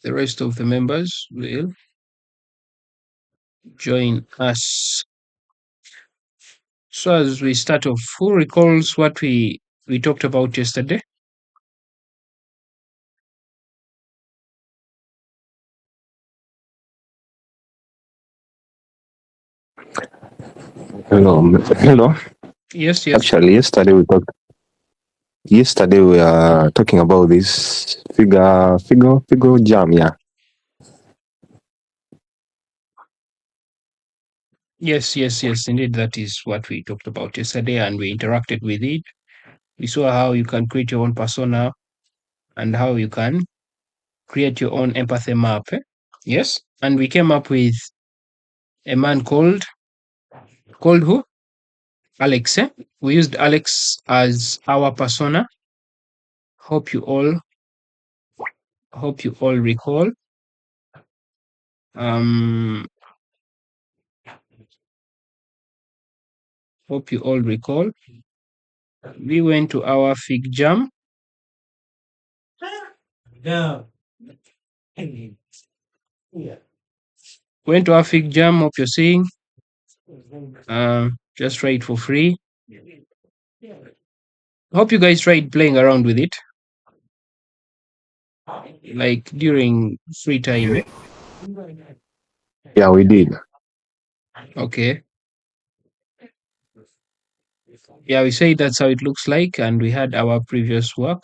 the rest of the members will join us. So as we start off, who recalls what we talked about yesterday? Hello. Yes. Actually, yesterday we are talking about this figure jam. Yeah. Yes. Indeed, that is what we talked about yesterday, and we interacted with it. We saw how you can create your own persona and how you can create your own empathy map. Yes, and we came up with a man called who? Alex. We used Alex as our persona. Hope you all recall. Hope you all recall. We went to our fig jam. Went to our fig jam. Hope you're seeing. Just try it for free. Hope you guys tried playing around with it, like during free time. Yeah, we did. Okay. Yeah, we say that's how it looks like, and we had our previous work.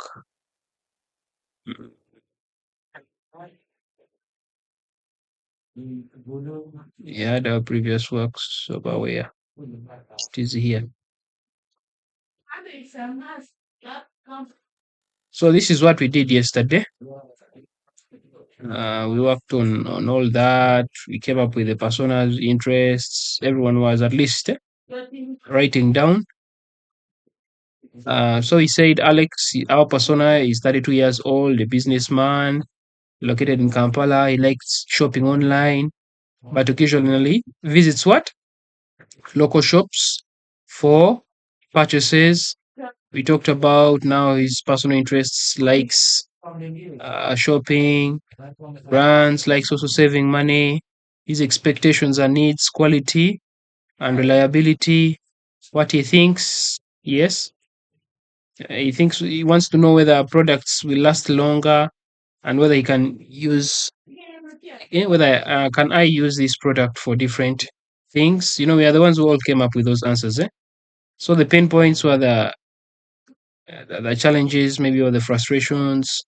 We had our previous works over where it is here. So this is what we did yesterday. We worked on all that. We came up with the personas, interests. Everyone was at least writing down. So he said, Alex, our persona is 32 years old, a businessman, located in Kampala. He likes shopping online, but occasionally visits what? Local shops for purchases. We talked about now his personal interests, likes shopping, brands, likes also saving money, his expectations and needs, quality and reliability, what he thinks. Yes, he wants to know whether products will last longer and whether he can use whether can I use this product for different things. We are the ones who all came up with those answers. So the pain points were the challenges, maybe, or the frustrations.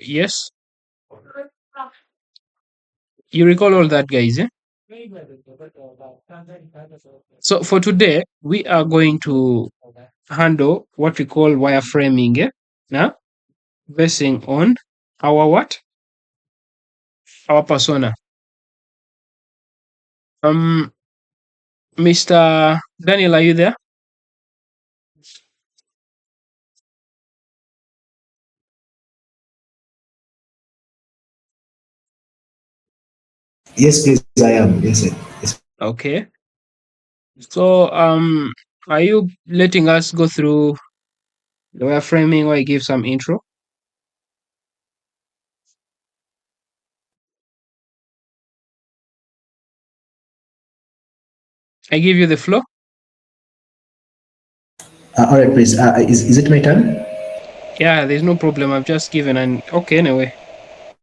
Yes, you recall all that, guys. So for today, we are going to handle what we call wireframing. Now, basing on our what? Our persona. Mr. Daniel, are you there? Yes, please, I am. Yes. Okay. So, are you letting us go through the wireframing, or I give some intro? I give you the floor. All right, please. Is it my turn? Yeah, there's no problem. I've just given an okay. Anyway,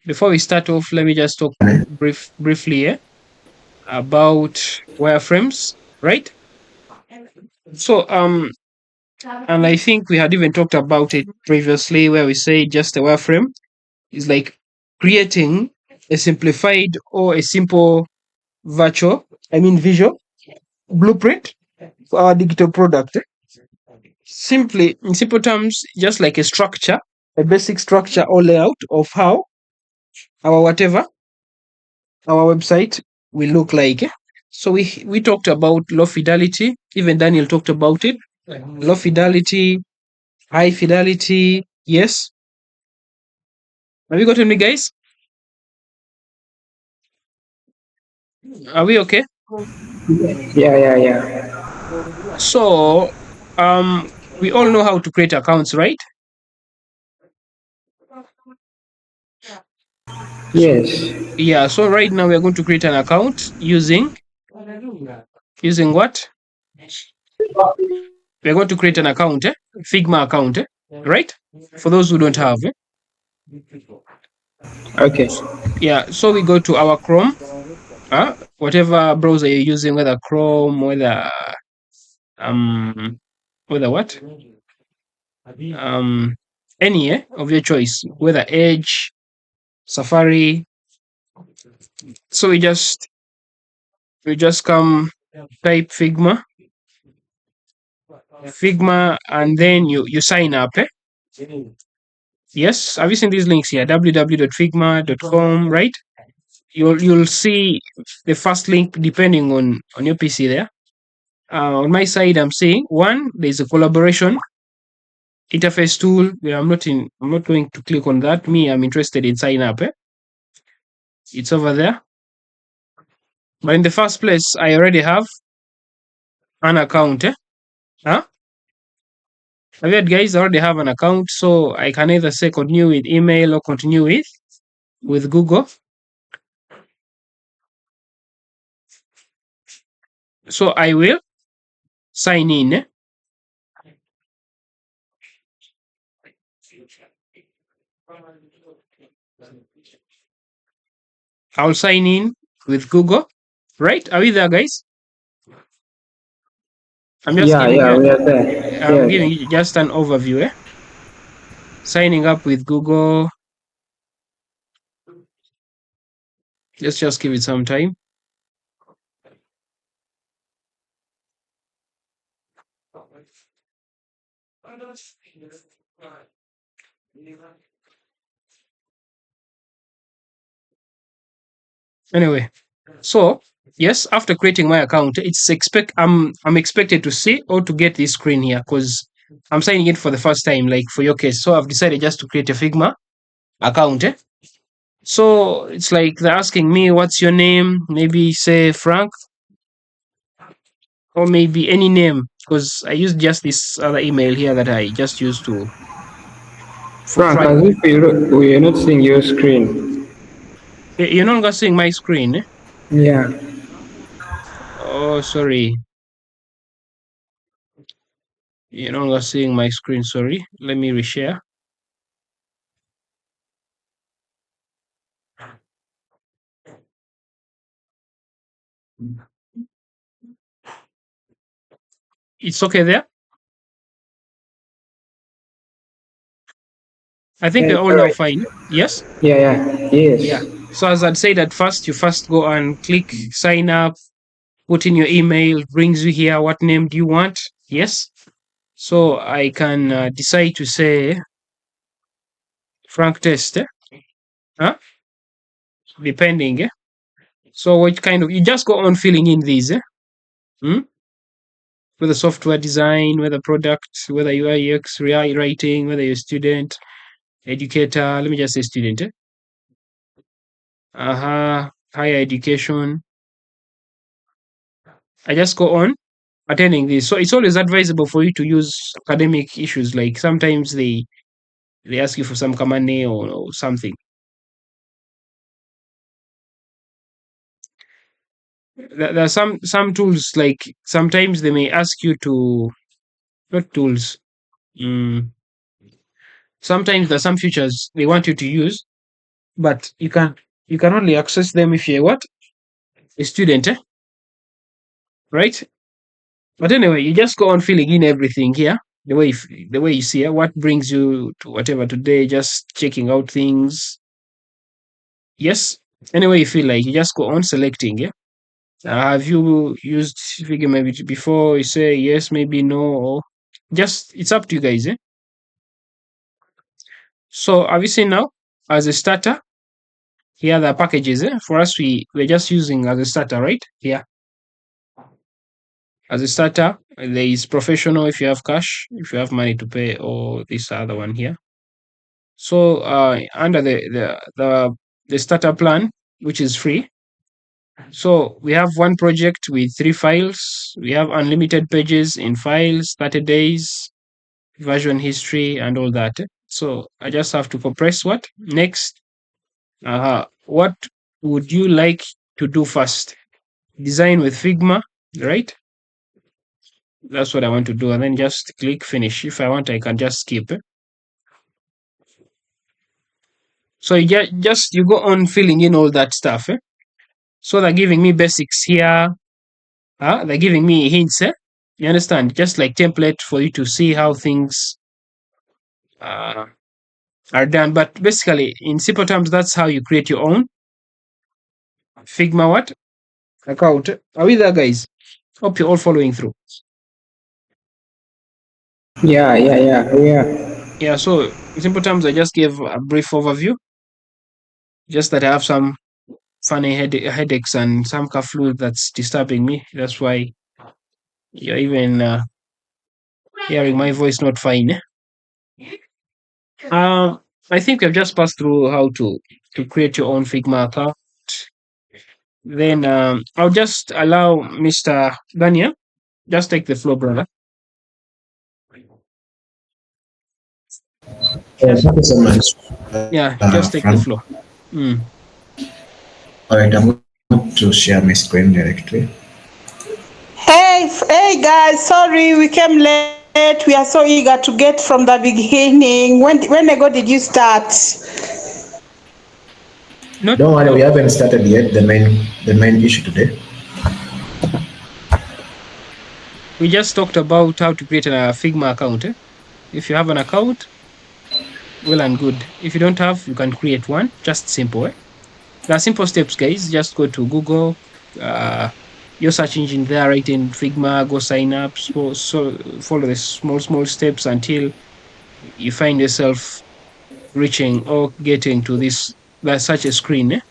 before we start off, let me just talk briefly about wireframes, right? So, and I think we had even talked about it previously, where we say just a wireframe is like creating a simplified or a simple visual blueprint for our digital product. Simply, in simple terms, just like a structure, a basic structure or layout of how our website will look like. So we talked about low fidelity. Even Daniel talked about it. Low fidelity, high fidelity. Yes. Have you gotten me, guys? Are we okay? Yeah. So, we all know how to create accounts, right? Yes. Yeah, so right now we are going to create an account using what? We are going to create an account, Figma account, right? For those who don't have. Okay. Yeah, so we go to our Chrome, whatever browser you're using, whether Chrome, whether what? Any of your choice, whether Edge, Safari. So we just come type Figma, and then you sign up. Yes, have you seen these links here? www.figma.com, right? You'll see the first link depending on your PC there. On my side, I'm seeing one. There's a collaboration interface tool. I'm not going to click on that. I'm interested in sign up. It's over there. But in the first place, I already have an account. Huh? Have you heard, guys? I already have an account, so I can either say continue with email or continue with Google. So I will sign in. I'll sign in with Google. Right? Are we there, guys? I'm just Yeah, giving yeah, you. we are there. I'm giving Yes. you just an overview. Signing up with Google. Let's just give it some time. Anyway, so yes, after creating my account, I'm expected to see or to get this screen here because I'm signing in for the first time, like for your case. So I've decided just to create a Figma account. So it's like they're asking me, what's your name? Maybe say Frank, or maybe any name, because I used just this other email here that I just used to for Frank, as if we are not seeing your screen. you're no longer seeing my screen. Yeah. Oh, sorry. You're no longer seeing my screen. Sorry. Let me reshare. It's okay there. I think we're all All now right. fine. Yes. Yeah, yeah. Yeah. Yes. So as I'd said at first, you first go and click sign up, put in your email, brings you here. What name do you want? Yes. So I can decide to say Frank Test, huh? Depending. So what kind of, you just go on filling in these, hmm? Whether software design, whether product, whether UI UX writing, whether you're a student, educator. Let me just say student. Higher education. I just go on attending this. So it's always advisable for you to use academic issues. Like sometimes they ask you for some money or something. There are some tools, like sometimes they may ask you to, not tools. Sometimes there are some features they want you to use, but you can only access them if you're what, a student, right? But anyway, you just go on filling in everything here the way you see it. What brings you to whatever today? Just checking out things. Yes. Anyway, you feel like you just go on selecting. Yeah. Have you used Figma maybe before? You say yes, maybe no, or just it's up to you guys. So have you seen now as a starter? Here are the packages. For us, we're just using as a starter, right? Here. As a starter, there is professional if you have cash, if you have money to pay, or this other one here. So under the starter plan, which is free, so we have one project with 3 files. We have unlimited pages in files, 30 days, version history, and all that. So I just have to press what? Next. what would you like to do first? Design with Figma, right? That's what I want to do, and then just click finish. If I want, I can just skip it. So you go on filling in all that stuff. So they're giving me basics here. They're giving me hints. You understand? Just like template for you to see how things uh, are done. But basically, in simple terms, that's how you create your own Figma account. Are we there, guys? Hope you're all following through. Yeah. Yeah. So in simple terms, I just gave a brief overview. Just that I have some funny headaches and some cough flu that's disturbing me. That's why you're even hearing my voice not fine. I think we've just passed through how to create your own Figma account. Then I'll just allow Mr. Daniel just take the floor, brother. Thank you so much, Yeah, just take the Frank. floor. Mm. All right, I'm going to share my screen directly. Hey guys, sorry we came late. We are so eager to get from the beginning. When ago did you start? Not Don't worry, we haven't started yet. The main issue today. We just talked about how to create a Figma account. If you have an account, well and good. If you don't have, you can create one. Just simple. There are simple steps, guys. Just go to Google, your search engine there, right in Figma. Go sign up. So follow the small steps until you find yourself reaching or getting to such a screen.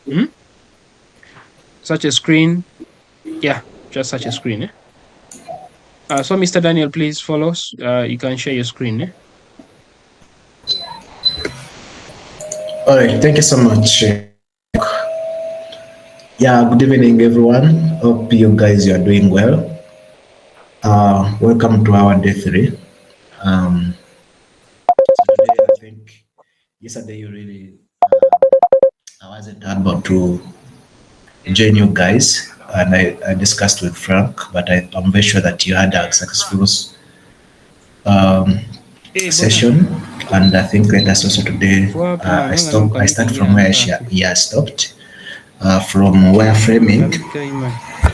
Such a screen. Yeah, just such a screen. So, Mr. Daniel, please follow us. You can share your screen. All right, thank you so much. Yeah, good evening, everyone. Hope you guys are doing well. Welcome to our day 3. So today, I think yesterday you really, I wasn't able to join you guys, and I discussed with Frank, but I'm very sure that you had a successful Hey, bwana, session, and I think let us also today. kwa hapa I start from where he has stopped, from wireframing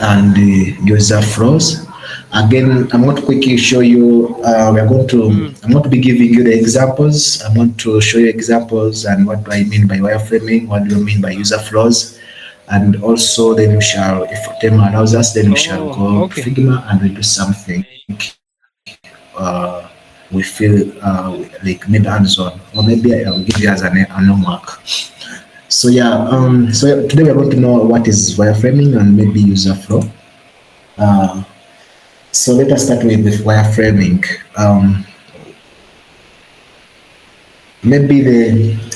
and user flows. Again, I'm going to quickly show you. I'm going to be giving you the examples. I'm going to show you examples and what do I mean by wireframing. What do you mean by user flows? And also, then we shall, if time allows us, then we shall go to Figma and we do something. We feel like maybe hands-on, or maybe I'll give you as an homework. So yeah, so today we're going to know what is wireframing and maybe user flow. So let us start with the wireframing. Maybe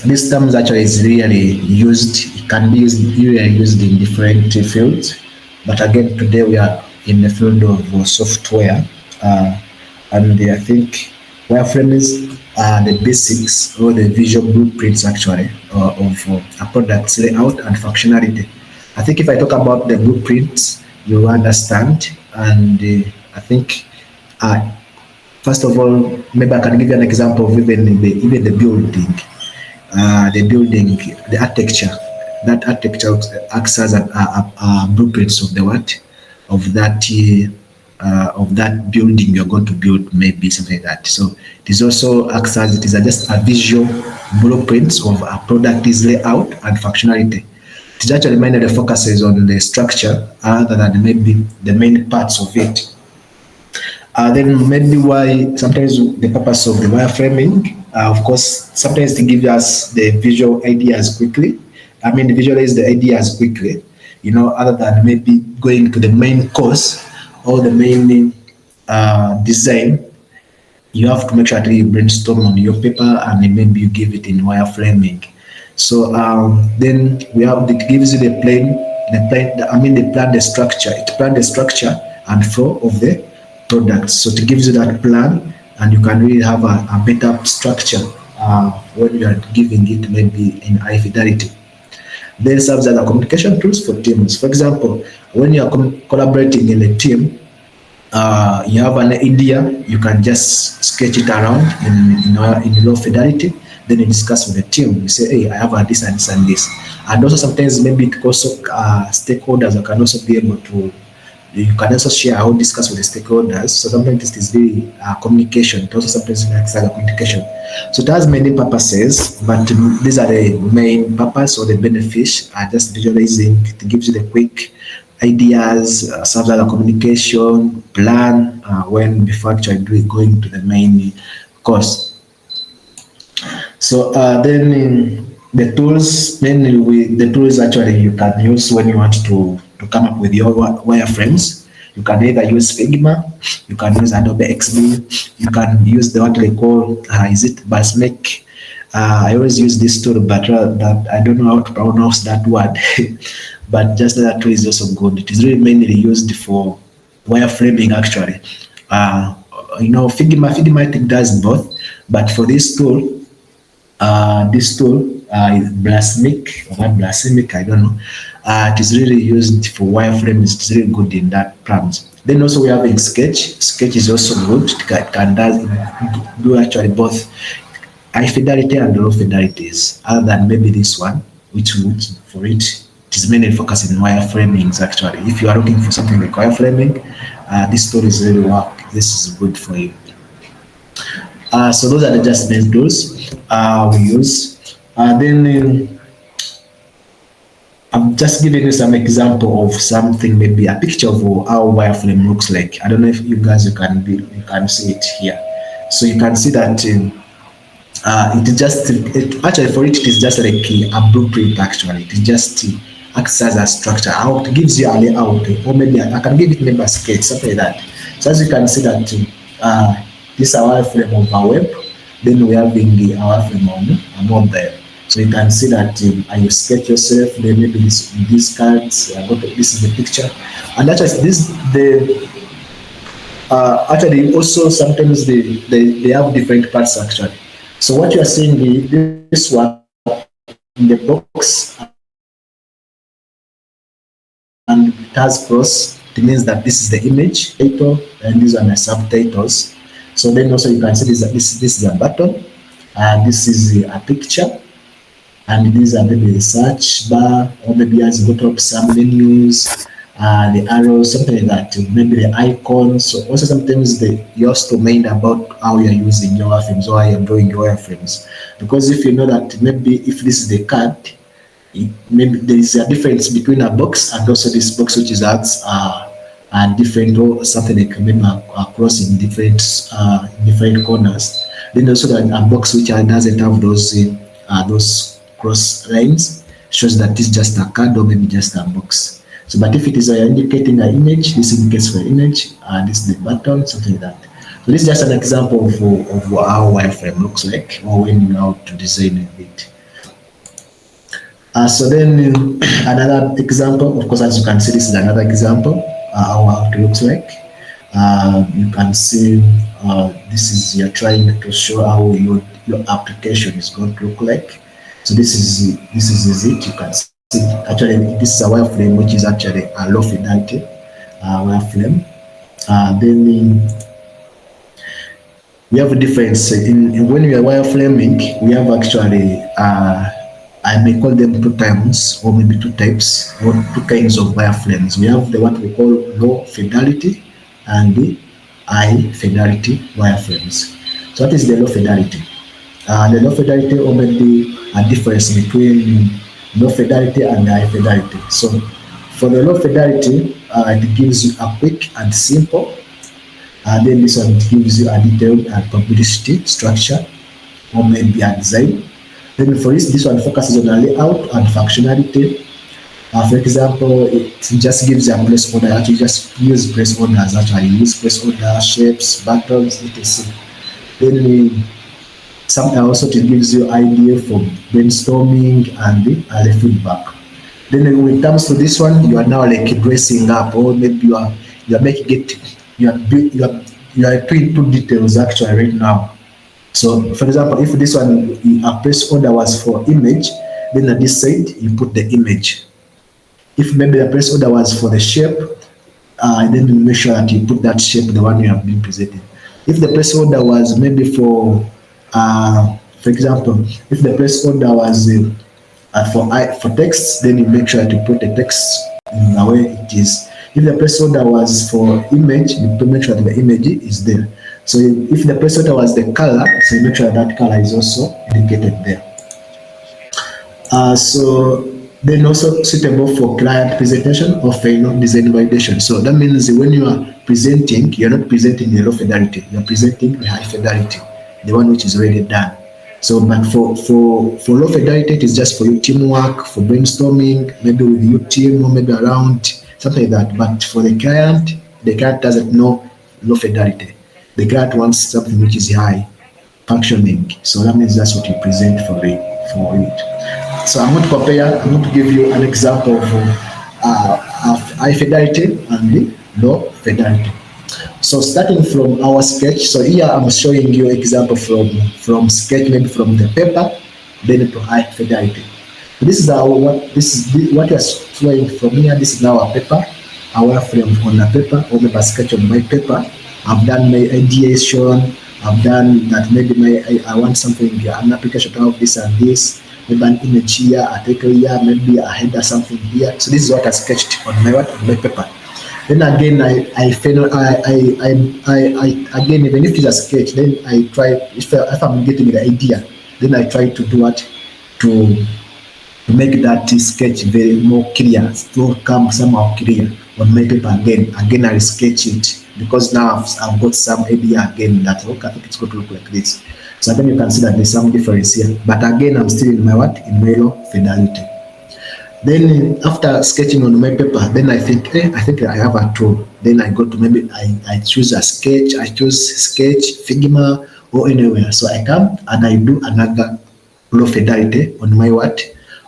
this term actually is really used. It can be used in different fields, but again today we are in the field of software, and I think wireframes are the basics or the visual blueprints actually of a product's layout and functionality. I think if I talk about the blueprints, you understand, and I think first of all, maybe I can give you an example of even the building, the architecture. That architecture acts as a blueprints of the what, of that building you're going to build, maybe something like that. So it is also acts as it is just a visual blueprints of a product's layout and functionality. It is actually mainly the focuses on the structure other than maybe the main parts of it. Then maybe why sometimes the purpose of the wireframing, of course, sometimes to give us the visual ideas quickly. I mean, visualize the ideas quickly, other than maybe going to the main course or the main design. You have to make sure that you brainstorm on your paper and maybe you give it in wireframing. So then it gives you the plan the structure. It plan the structure and flow of the product. So it gives you that plan, and you can really have a better structure when you are giving it maybe in high fidelity. then serves as a communication tools for teams. For example, when you are collaborating in a team, you have an idea, you can just sketch it around in low fidelity, then you discuss with the team. You say, hey, I have this and this and this. And also sometimes maybe it also stakeholders can also be able to, you can also share or discuss with the stakeholders. So sometimes it is really communication. It also sometimes acts like a communication. So it has many purposes, but these are the main purpose or the benefits are just visualizing. It gives you the quick ideas, serves as a communication plan when before actually going to the main course. So then the tools, mainly the tools actually you can use when you want to come up with your wireframes. You can either use Figma, you can use Adobe XD, you can use the what they call, is it Basmake? I always use this tool, but that I don't know how to pronounce that word. But just that tool is also good. It is really mainly used for wireframing actually. Figma I think does both, but for this tool is Blasmic or not Blasmic, I don't know. It is really used for wireframes. It's really good in that terms. Then also we have in Sketch. Sketch is also good. It can do actually both high fidelity and low fidelities. Other than maybe this one, which would for it is mainly focusing on wireframings actually. If you are looking for something like wireframing, this tool is really work. This is good for you. So those are the just main tools we use. Then I'm just giving you some example of something, maybe a picture of how wireframe looks like. I don't know if you guys you can see it here. So you can see that actually for it is just like a blueprint actually. It just acts as a structure. How it gives you a layout, or maybe I can give it maybe a sketch, something like that. So as you can see that this is our wireframe of our web. Then we have the our wireframe on mobile. So you can see that you sketch yourself. Then maybe these cards. This is the picture, and actually actually also sometimes they have different parts actually. So what you are seeing this one in the box and it has cross. It means that this is the image title and these are my subtitles. So then also you can see this is a button and this is a picture and these are maybe the search bar or maybe as you go up some menus, the arrows, something like that, maybe the icons. So also sometimes you have to mind about how you're using your wireframes or how you're drawing your wireframes. Because if you know that maybe if this is the card, maybe there is a difference between a box and also this box which is adds and different or something like maybe across in different corners. Then also a box which doesn't have those cross lines shows that it's just a card or maybe just a box. So, but if it is indicating an image, this indicates for image, this is the button, something like that. So this is just an example of how wireframe looks like, or when you know how to design it. So then another example, of course, as you can see, this is another example how it looks like. You can see this is you're trying to show how your application is going to look like. So this is it. You can see actually this is a wireframe which is actually a low fidelity wireframe. Then we have a difference in when we are wireframing. We have actually I may call them two terms or maybe two types or two kinds of wireframes. We have the what we call low fidelity and the high fidelity wireframes. So what is the low fidelity? The low fidelity or maybe a difference between low fidelity and high fidelity. So for the low fidelity, it gives you a quick and simple. Then this one gives you a detailed publicity structure or maybe a design. Then for this one focuses on a layout and functionality. For example, it just gives you a placeholder. Actually, just use placeholders. Actually, use placeholder shapes, buttons, etc. Then also it gives you idea for brainstorming and the feedback. Then when it comes to this one, you are now like dressing up, or maybe you are making it. You are doing two details actually right now. So, for example, if this one a placeholder was for image, Then at this side, you put the image. If maybe the press order was for the shape, then make sure that you put that shape, the one you have been presenting. If the press order was maybe for example, if the press order was for text, then you make sure that you put the text in the way it is. If the press order was for image, you have to make sure that the image is there. So if the press order was the color, so you make sure that color is also indicated there. So then also suitable for client presentation or final design validation. So that means when you are presenting, you're not presenting the low fidelity, you're presenting the high fidelity, the one which is already done. So, but for low fidelity, it is just for your teamwork, for brainstorming, maybe with your team or maybe around something like that. But for the client doesn't know low fidelity. The client wants something which is high functioning. So that means that's what you present for it. So I'm going to compare, I'm going to give you an example of high fidelity and the low fidelity. So starting from our sketch, so here I'm showing you example from sketch, maybe from the paper, then to high fidelity. So this is what you're showing from here. This is now a paper, our frame on the paper, or maybe a sketch on my paper. I've done my ideation. I've done that. Maybe I want something, an application to have this and this. Maybe an image here, a title here, maybe a header something here. So this is what I sketched on my paper. Then again, again, even if it's a sketch, then I try, if I'm getting the idea, then I try to do what, to make that sketch very more clear, to come somehow clear on my paper again. Again, I sketch it because now I've got some idea again that, okay, I think it's going to look like this. So then you can see that there's some difference here. But again, I'm still in my what? In my low fidelity. Then after sketching on my paper, then I think I have a tool. Then I go to maybe I choose a sketch, I choose sketch, Figma, or anywhere. So I come and I do another low fidelity on my what?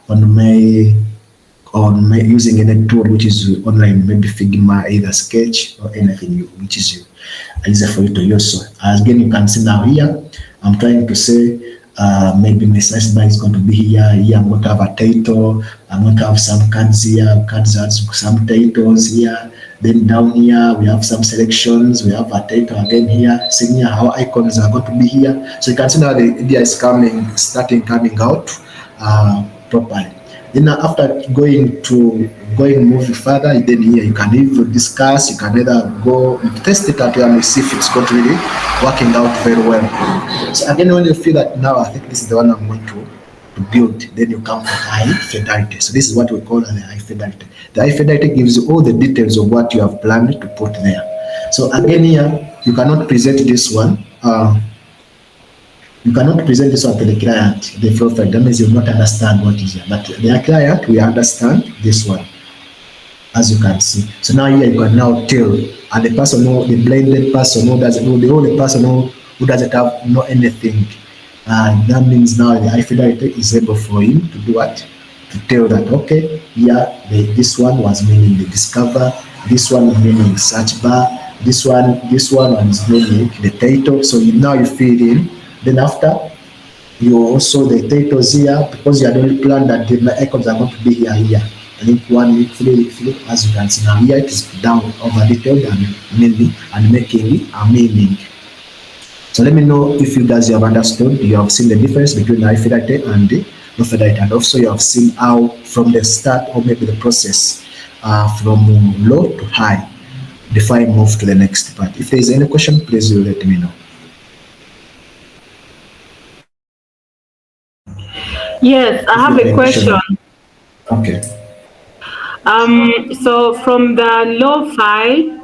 On my using any tool which is online, maybe Figma, either Sketch or anything which is easier for you to use. So again, you can see now here, I'm trying to say maybe my size bar is going to be here. Here I'm going to have a title. I'm going to have some cards here. Cards has some titles here. Then down here we have some selections. We have a title again here. Seeing here how icons are going to be here. So you can see now the idea is coming out properly. Then after going moving further, then here you can even discuss. You can either go test it out and see if it's going to really working out very well. So again, when you feel that now I think this is the one I'm going to build, then you come to high fidelity. So this is what we call the high fidelity. The high fidelity gives you all the details of what you have planned to put there. So again here, you cannot present this one. You cannot present this one to the client, the profile. That means you will not understand what is here. But the client will understand this one, as you can see. So now here you can now tell, and the person the blinded person who doesn't know, the only person who doesn't have know anything. And that means now the high fidelity is able for him to do what? To tell that, okay, here this one was meaning the discover, this one meaning search bar, this one is meaning the title. So now you feed in. Then after, you also the titles here, because you had only planned that the icons are going to be here. Link 1, link 3, link 3, as you can see now here, it is down over detailed and meaning and making a meaning. So let me know if you guys have understood, you have seen the difference between the high fidelity and the low fidelity, and also you have seen how from the start or maybe the process from low to high before I move to the next part. If there is any question, please do let me know. Yes, I have a question. Okay. So from the lo-fi,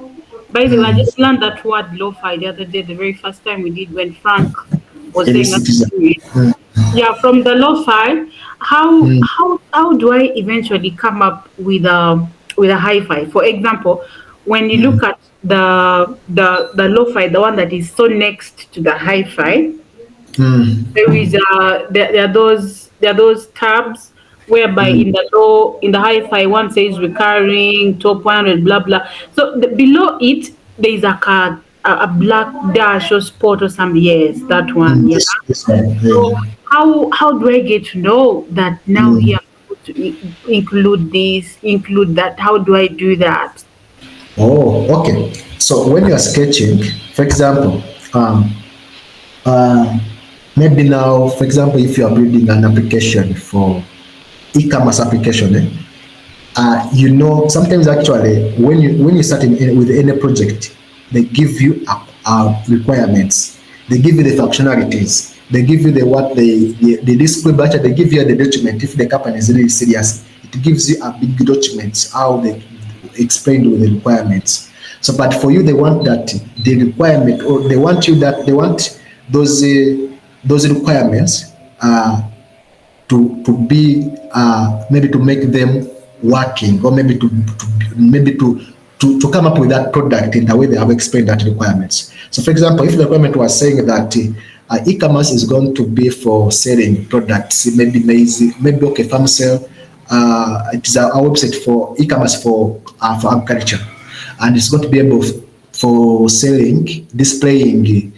by the way, I just learned that word lo-fi the other day, the very first time we did when Frank was saying that to me. Yeah, from the lo-fi, how do I eventually come up with a hi-fi? For example, when you look at the lo-fi, the one that is so next to the hi-fi, there is there are those tabs whereby in the hi-fi one says recurring top 100 blah blah. So below it there is a black dash or spot or something. Yes, that one. Yeah. This one, So how do I get to know that now here I'm supposed to include this, include that? How do I do that? Oh, okay. So when you are sketching, for example, um, uh, maybe now, for example, if you are building an application for e-commerce application, sometimes actually when you start with any project, they give you requirements, they give you the functionalities, they give you the display, but they give you the document. If the company is really serious, it gives you a big document how they explained with the requirements. So but for you, they want that the requirement, or they want those those requirements to be maybe to make them working, or maybe to come up with that product in the way they have explained that requirements. So for example, if the requirement was saying that e-commerce is going to be for selling products, maybe maize, maybe okay, farm sale, it is a website for e-commerce for agriculture, and it's going to be able for selling, displaying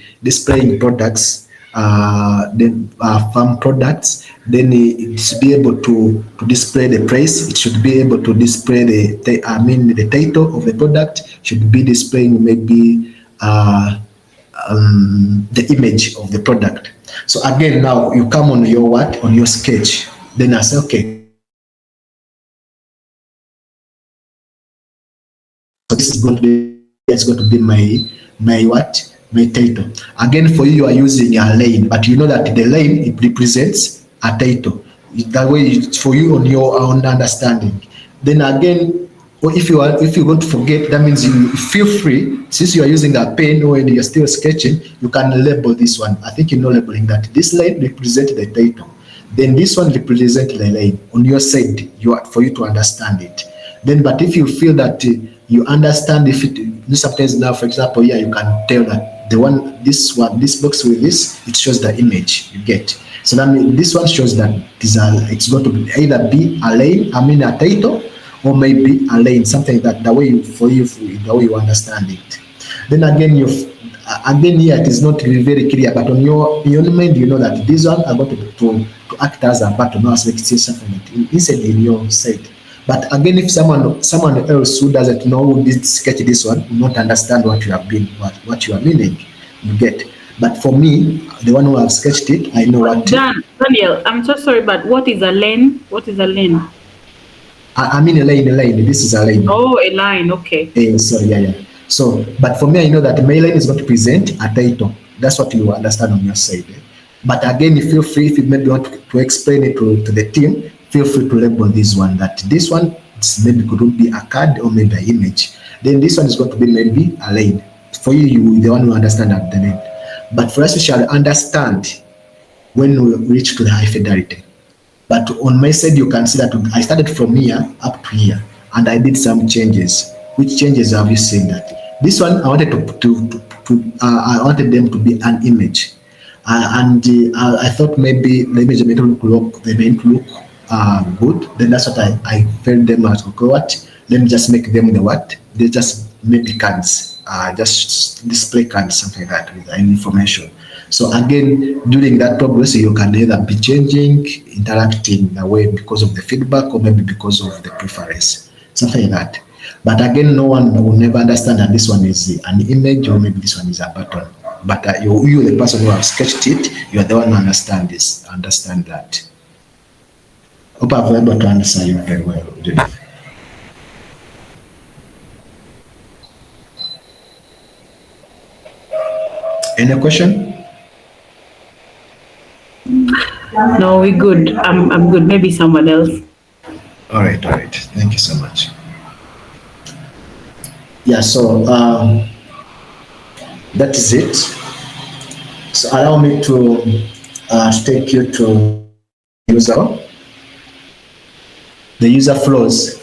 products, then farm products. Then it should be able to display the price. It should be able to display the title of the product. Should be displaying maybe the image of the product. So again, now you come on your on your sketch. Then I say, okay, so this is going to be, it's going to be my title. Again, for you, you are using a lane, but you know that the lane, it represents a title. That way, it's for you on your own understanding. Then again, or if you're going to forget, that means you feel free, since you are using a pen or you're still sketching, you can label this one. I think you know labeling that this line represents the title. Then this one represents the line on your side, for you to understand it. Then, but if you feel that you understand, if it sometimes now, for example, yeah, you can tell that this box with this, it shows the image you get. So that means this one shows that it's going to either be a lane, a title, or maybe a lane, something that the way you understand it. Then again, here it is not very clear, but on your mind, you know that these ones are going to act as a button, or as an extension from it inside in your side. But again, if someone else who doesn't know, who did sketch this one, will not understand what you are meaning, you get. But for me, the one who have sketched it, I know what. Daniel, I'm so sorry, but what is a lane? What is a lane? I mean a line. This is a line. Oh, a line. Okay. Sorry, yeah. So, but for me, I know that my line is going to present a title. That's what you understand on your side. But again, you feel free, if you maybe want to explain it to the team, feel free to label this one, that this one maybe could be a card or maybe an image. Then this one is going to be maybe a line. For you, the one who understand at the end. But for us, we shall understand when we reach to the high fidelity. But on my side, you can see that I started from here up to here, and I did some changes. Which changes have you seen that? This one, I wanted I wanted them to be an image. I thought maybe the image may look good. Then that's what I felt them as, okay, what? Let me just make them the what? They just maybe cards, just display cards, something like that with the information. So again, during that progress, you can either be changing, interacting the way because of the feedback, or maybe because of the preference, something like that. But again, no one will never understand that this one is an image, or maybe this one is a button. But you, the person who have sketched it, you are the one who understand that. Hope I've been able to understand you very well, Jennifer. Any question? No, we're good. I'm good. Maybe someone else. All right. Thank you so much. Yeah, so that is it. So allow me to take you to the user flows.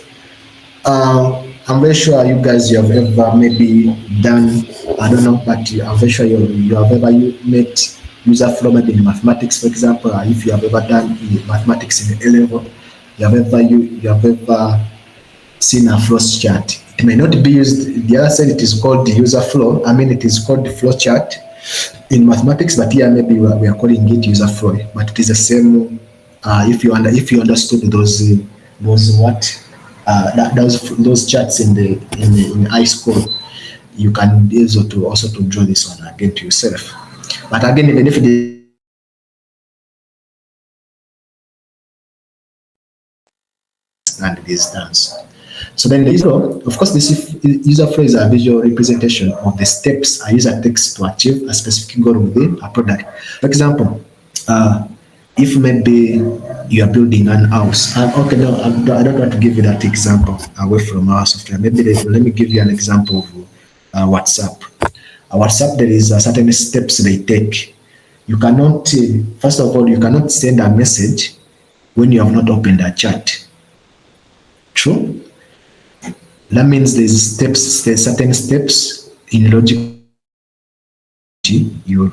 I'm very sure you guys, you have ever maybe done, I don't know, but I'm very sure you have ever met user flow, maybe in mathematics, for example. If you have ever done mathematics in the A level, you have ever seen a flow chart. It may not be used, the other side it is called the user flow. It is called the flow chart. in mathematics, but here maybe we are calling it user flow, but it is the same. If you understood those what those charts in in high school, you can be able to also to draw this one again to yourself. But again, even if it and these dance. So then the user, of course, this user flow is a visual representation of the steps a user takes to achieve a specific goal within a product. For example, if maybe you are building an house, okay, no, I don't want to give you that example away from our software. Maybe let me give you an example of WhatsApp. WhatsApp, there is certain steps they take. You cannot, first of all, you cannot send a message when you have not opened a chat. True? That means there's certain steps in logic. You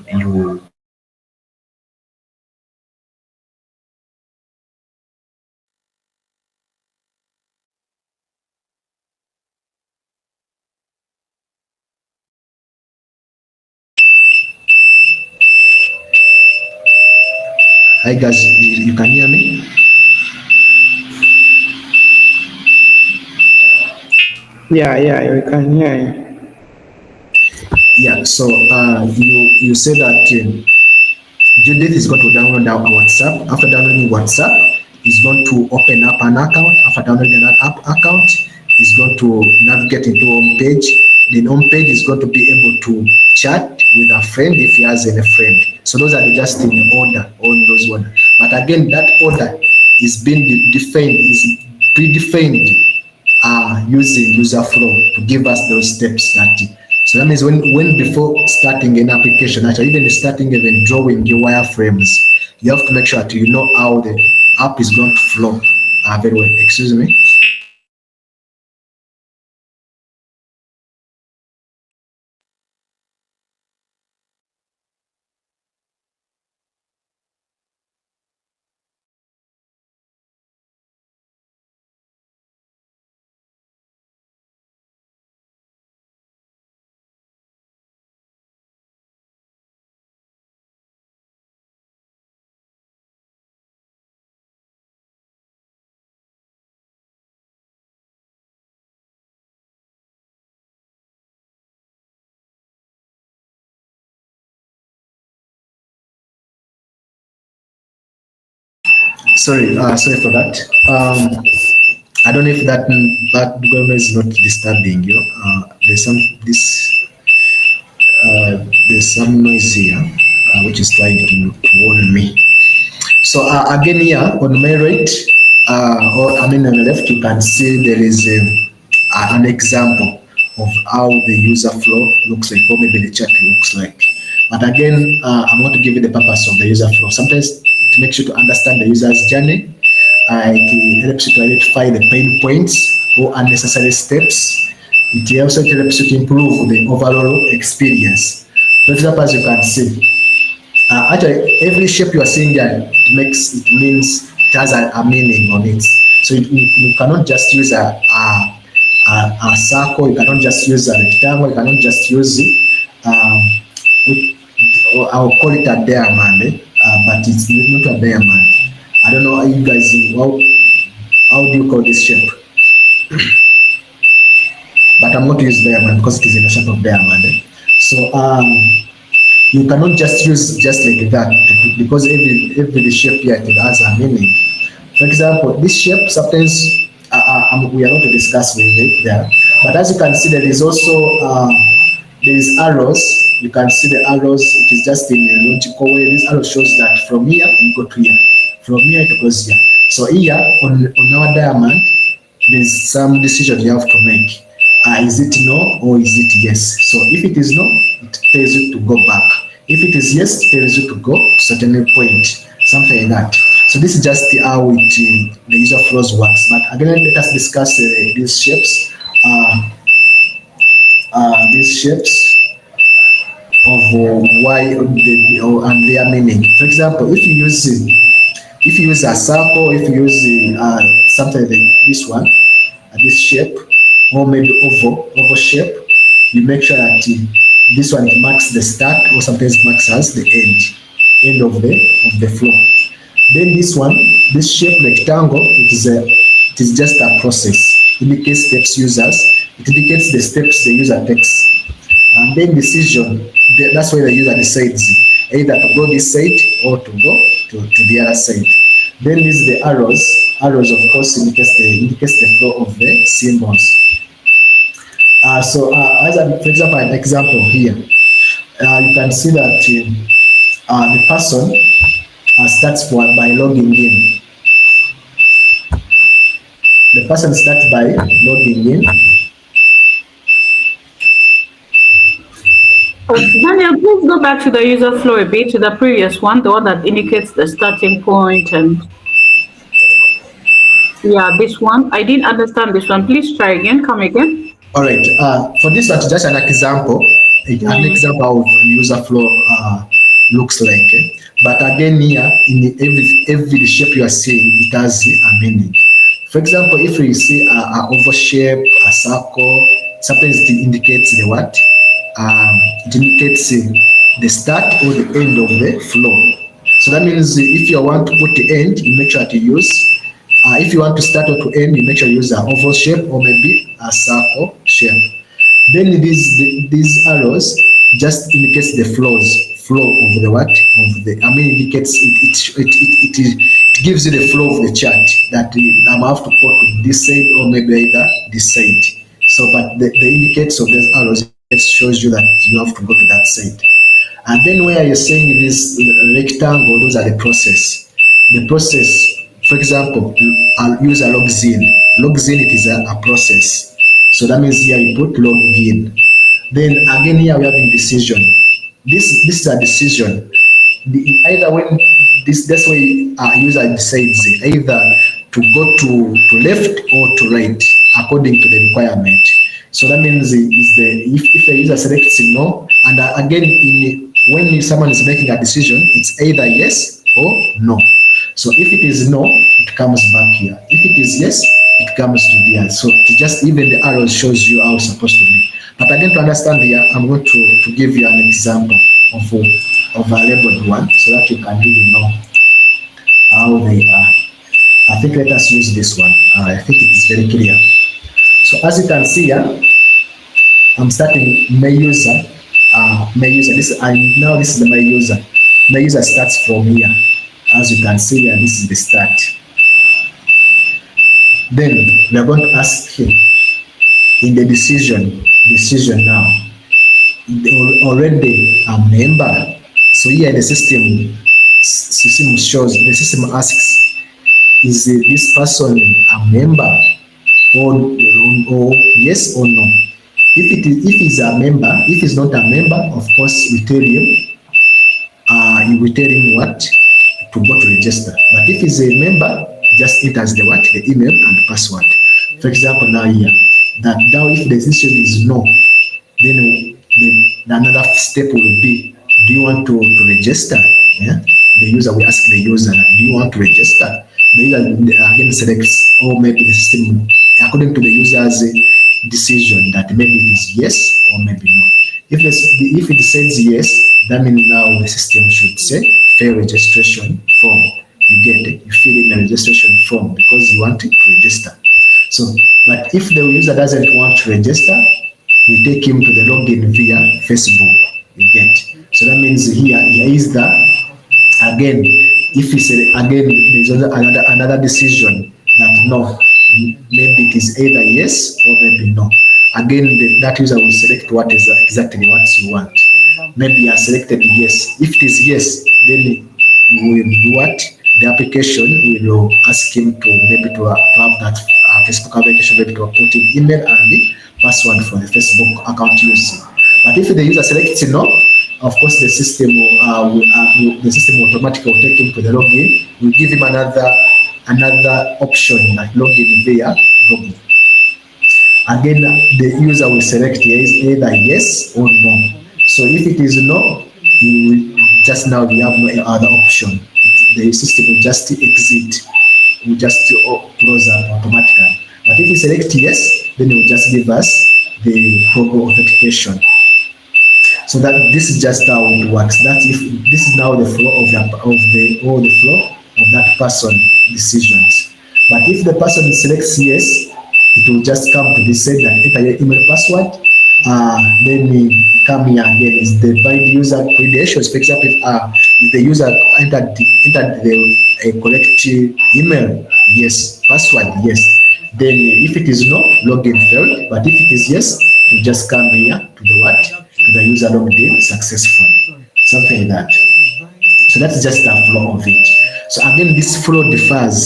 Hi guys, you can hear me? Yeah, we can hear you. Yeah. So you say that Judith is going to download our WhatsApp. After downloading WhatsApp, he's going to open up an account. After downloading an app account, he's going to navigate into home page. Then home page is going to be able to chat with a friend if he has any friend. So those are just in order on those order. But again, that order is being defined, is predefined using user flow to give us those steps that. So that means when before starting an application, actually even starting even drawing your wireframes, you have to make sure that you know how the app is going to flow very well. Excuse me. Sorry for that. I don't know if that government is not disturbing you. There's some this there's some noise here which is trying to warn me. So again here on my right, or I mean on the left, you can see there is an example of how the user flow looks like, or maybe the chat looks like. But again, I'm going to give you the purpose of the user flow. Sometimes it makes you to understand the user's journey. It helps you to identify the pain points or unnecessary steps. It also helps you to improve the overall experience. For example, as you can see, actually, every shape you are seeing there, it means it has a meaning on it. So you cannot just use a circle. You cannot just use a rectangle. You cannot just use I'll call it a diamond, but it's not a diamond. I don't know how you guys how do you call this shape? But I'm going to use diamond because it is in the shape of diamond. So you cannot just use just like that because every shape here it has a meaning. For example, this shape sometimes we are going to discuss with it there, but as you can see, there is also there is arrows. You can see the arrows. It is just in a logical way. This arrow shows that from here you go to here, from here it goes here. So here on our diamond, there's some decision you have to make. Is it no or is it yes? So if it is no, it tells you to go back. If it is yes, it tells you to go to certain point, something like that. So this is just how the user flows works. But again, let us discuss these shapes. These shapes of why and their meaning. For example, if you use a circle, if you use something like this one, this shape, or maybe oval shape, you make sure that This one it marks the start, or sometimes marks as the end of the flow. Then this one, this shape rectangle, it is just a process. It indicates steps users. It indicates the steps the user takes. And then decision, that's where the user decides either to go this side or to go to the other side. Then these the arrows. Arrows, of course, indicates the flow of the symbols. For example, an example here, you can see that the person starts by logging in. The person starts by logging in. Daniel, please go back to the user flow a bit, to the previous one, the one that indicates the starting point and yeah, this one. I didn't understand this one. Please try again. Come again. All right. For this one, just an example. An example of user flow looks like. But again, here in every shape you are seeing, it has a meaning. For example, if you see an oval shape, a circle, sometimes it indicates the what? It indicates the start or the end of the flow. So that means if you want to put the end, you make sure to use. If you want to start or to end, you make sure you use an oval shape or maybe a circle shape. Then these arrows just indicates the flow of the what? Indicates it gives you the flow of the chart that I'm have to go to this side or maybe either this side. So, but the indicates of those arrows, it shows you that you have to go to that side. And then where you're saying this rectangle, those are the process. The process, for example, I'll use a login. Login, it is a process. So that means here you put login. Then again here we have in decision. This is a decision. Either when that's way user decides either to go to left or to right according to the requirement. So that means if the user selects no, and again when someone is making a decision, it's either yes or no. So if it is no, it comes back here. If it is yes, it comes to here. So just even the arrows shows you how it's supposed to be. But again, to understand here, I'm going to give you an example of a labeled one so that you can really know how they are. I think let us use this one. I think it is very clear. So as you can see here, I'm starting my user. This is the my user. My user starts from here. As you can see here, this is the start. Then we are going to ask him in the decision now. Already a member. So here the system asks, is this person a member or yes or no? If he's a member, if he's not a member, of course we tell him what to go to register. But if he's a member, just enters the email and password. For example, now here, that now if the decision is no, then another step will be, do you want to register? Yeah? The user will ask the user, do you want to register? The user again selects, or maybe the system, according to the user's decision, that maybe it is yes or maybe no. If it says yes, that means now the system should say fair registration form. You get it, you fill in the registration form because you want to register. So, but if the user doesn't want to register, we take him to the login via Facebook. You get. So that means here is the again. If he said again, there's another decision that no, maybe it is either yes or maybe no. Again, that user will select what is exactly what you want. Maybe I selected yes. If it is yes, then we will do what? The application will ask him to maybe to have that Facebook application, maybe to put in email and the password for the Facebook account using. But if the user selects no, of course the system will automatically take him to the login. We'll give him another option like login via Google. Again, the user will select either yes or no. So if it is no, just now we have no other option. The system will just exit, will just close up automatically. But if you select yes, then it will just give us the Google authentication. So that this is just how it works. That if this is now the flow of the flow of that person decisions. But if the person selects yes, it will just come to this say that enter your email password. Then we come here again is the find user credentials. For example, if the user entered the correct email, yes, password, yes. Then if it is no, login failed. But if it is yes, you just come here to the what? To the user logged in successfully. Something like that. So that's just the flow of it. So again, this flow differs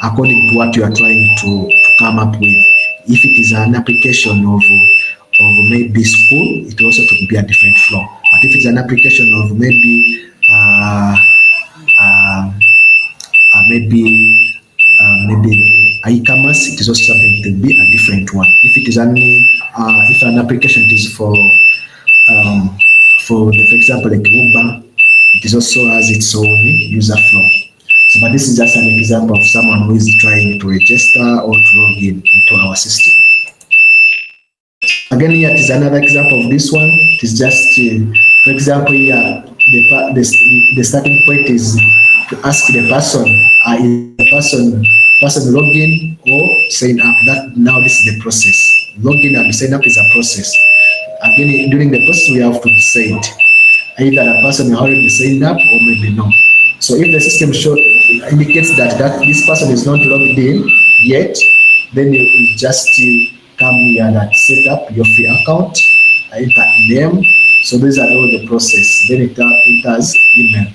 according to what you are trying to come up with. If it is an application of maybe school, it also could be a different flow. But if it's an application of maybe maybe e-commerce, it is also something to be a different one. If it is only if an application is for example like Uber, it is also has its own user flow. So, but this is just an example of someone who is trying to register or to log in into our system. Again, here it is another example of this one. It is just, for example, here the starting point is to ask the person, is the person login or sign up. That now this is the process. Login and sign up is a process. Again, during the process we have to decide either the person already signed up or maybe no. So if the system indicates that this person is not logged in yet, then you just come here and set up your free account, enter name. So these are all the process. Then it enters email.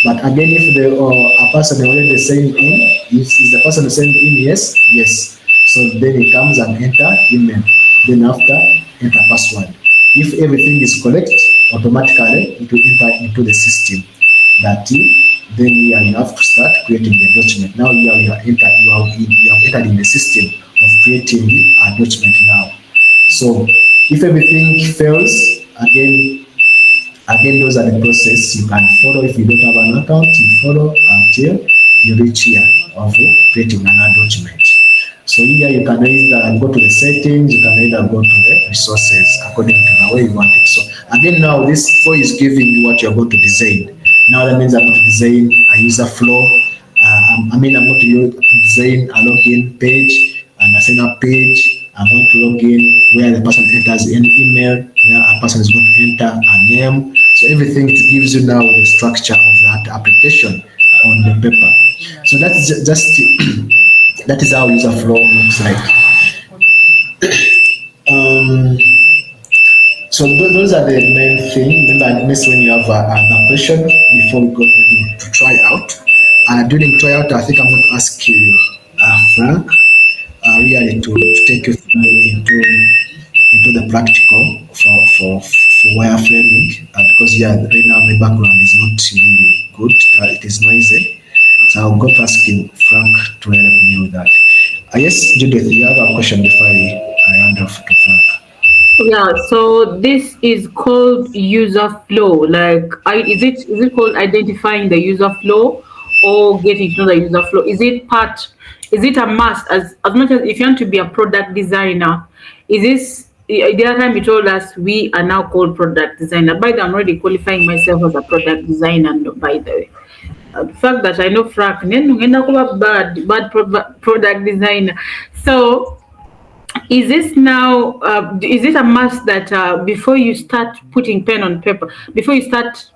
But again, if a person already signed in, is the person signed in? Yes, yes. So then it comes and enter email. Then after, enter password. If everything is correct, automatically it will enter into the system. Then here you have to start creating the document. Now here you have entered in the system of creating a document now. So if everything fails, again those are the process you can follow. If you don't have an account, you follow until you reach here of creating another document. So here you can either go to the settings, you can either go to the resources according to the way you want it. So again, now this flow is giving you what you're going to design. Now that means I'm going to design a user flow. I'm going to design a login page and a sign up page. I'm going to log in where the person enters an email, where a person is going to enter a name. So everything it gives you now the structure of that application on the paper. So that's just that is how user flow looks like. So those are the main things. Remember, next when you have a question before we go to try out. During tryout, I think I'm going to ask Frank really to take you through into the practical for wireframing because right now my background is not really good. It is noisy. So I'll go to ask Frank to help me with that. Yes, Judith, you have a question before I hand off to Frank. Yeah, so this is called user flow. Is it called identifying the user flow or getting to know the user flow? Is it a must as much as if you want to be a product designer? Is this the other time you told us we are now called product designer? By the way, I'm already qualifying myself as a product designer, by the way. The fact that I know Frank, bad product designer. So is this now, is it a must that before you start putting pen on paper, before you start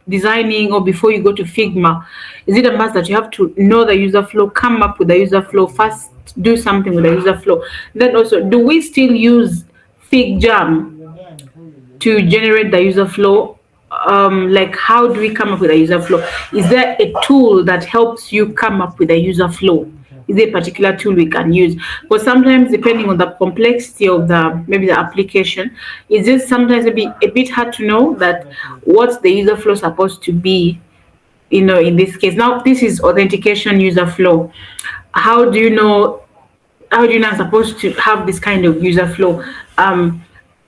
designing or before you go to Figma, is it a must that you have to know the user flow, come up with the user flow, first do something with the user flow? Then also, do we still use FigJam to generate the user flow? How do we come up with a user flow? Is there a tool that helps you come up with a user flow? Is there a particular tool we can use? But sometimes, depending on the complexity of maybe the application, is it sometimes maybe a bit hard to know that what's the user flow supposed to be? In this case, now this is authentication user flow. How do you know I'm supposed to have this kind of user flow?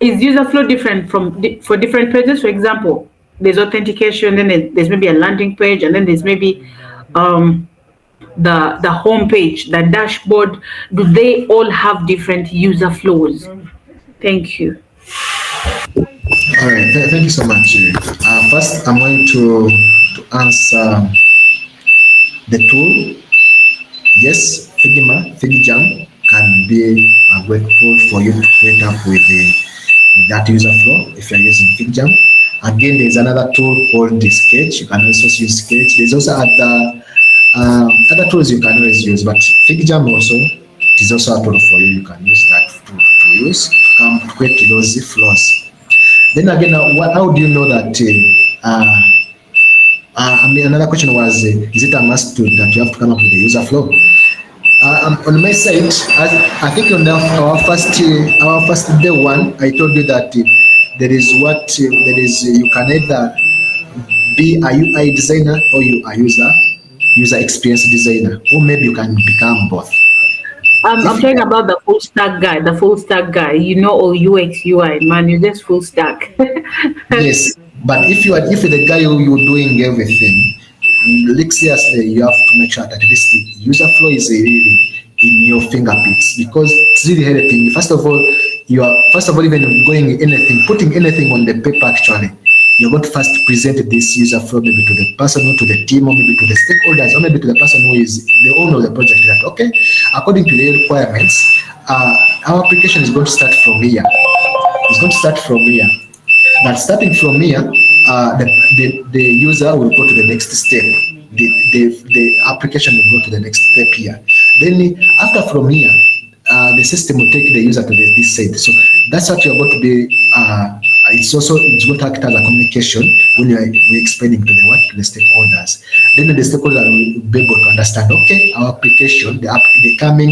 Is user flow different for different pages? For example, there's authentication, then there's maybe a landing page, and then there's maybe the home page, the dashboard. Do they all have different user flows? Thank you. All right, thank you so much. First, I'm going to answer the tool. Yes, Figma can be a great tool for you to create up with that user flow if you're using Figma. Again, there's another tool called the Sketch. You can also use Sketch. There's also other tools you can always use, but Figma also is also a tool for you. You can use that to use to create those flows. Then again, how do you know that? I mean, another question was, is it a must that you have to come up with a user flow? On my side, I think on our first day one, I told you that there is you can either be a UI designer or you a user experience designer, or maybe you can become both. I'm If talking about the full stack guy, or UX, UI, man, you're just full stack. Yes, but if you're the guy who you're doing everything, like seriously, you have to make sure that this user flow is really in your fingerprints because it's really helping. First of all even going anything, putting anything on the paper actually. You're going to first present this user flow maybe to the person or to the team or maybe to the stakeholders or maybe to the person who is the owner of the project. That okay, according to the requirements, our application is going to start from here. It's going to start from here. But starting from here, the user will go to the next step. The application will go to the next step here. Then after from here, the system will take the user to this side. So that's what you're going to be. It's going to act as a communication when we're explaining to the stakeholders. Then the stakeholders will be able to understand. Okay, our application, the coming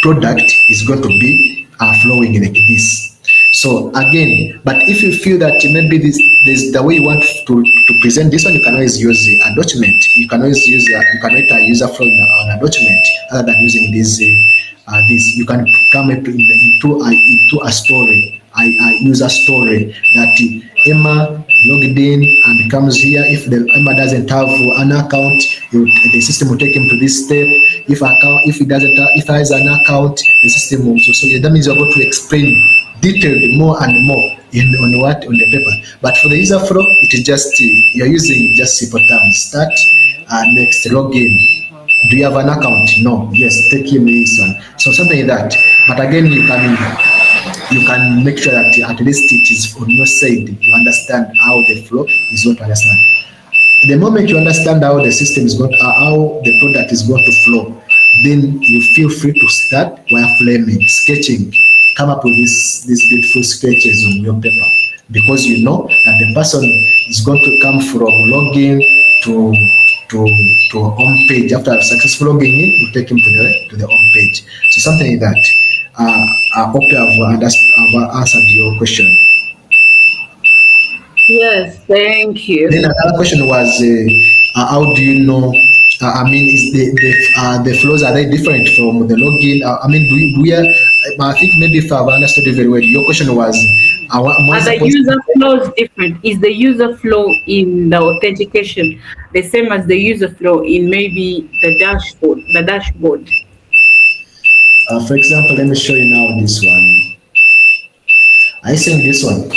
product is going to be flowing like this. So again, but if you feel that maybe this the way you want to present this one, you can always use a document. You can always use you can write a user flow on a document other than using this. You can come into a story, a user story that Emma logged in and comes here. If Emma doesn't have an account, the system will take him to this step. If he doesn't, if he has an account, the system will. So yeah, that means you're going to explain detailed more and more on the paper. But for the user flow, it is just you're using just simple terms. Start, next, login. Do you have an account? No. Yes, take him this one. So something like that. But again, you can make sure that at least it is on your side. You understand how the flow is going to understand. The moment you understand how the system is going, how the product is going to flow, then you feel free to start wireframing, sketching, come up with these beautiful sketches on your paper, because you know that the person is going to come from login to a home page. After successful logging in, you take him to the home page. So something like that. I hope you have answered your question. Yes, thank you. Then another question was, how do you know? I mean, is the flows, are they different from the login? I mean, do we? I think maybe if I've understood it very well, your question was, Are the user flows different? Is the user flow in the authentication the same as the user flow in maybe the dashboard? For example, let me show you now this one. I think this one.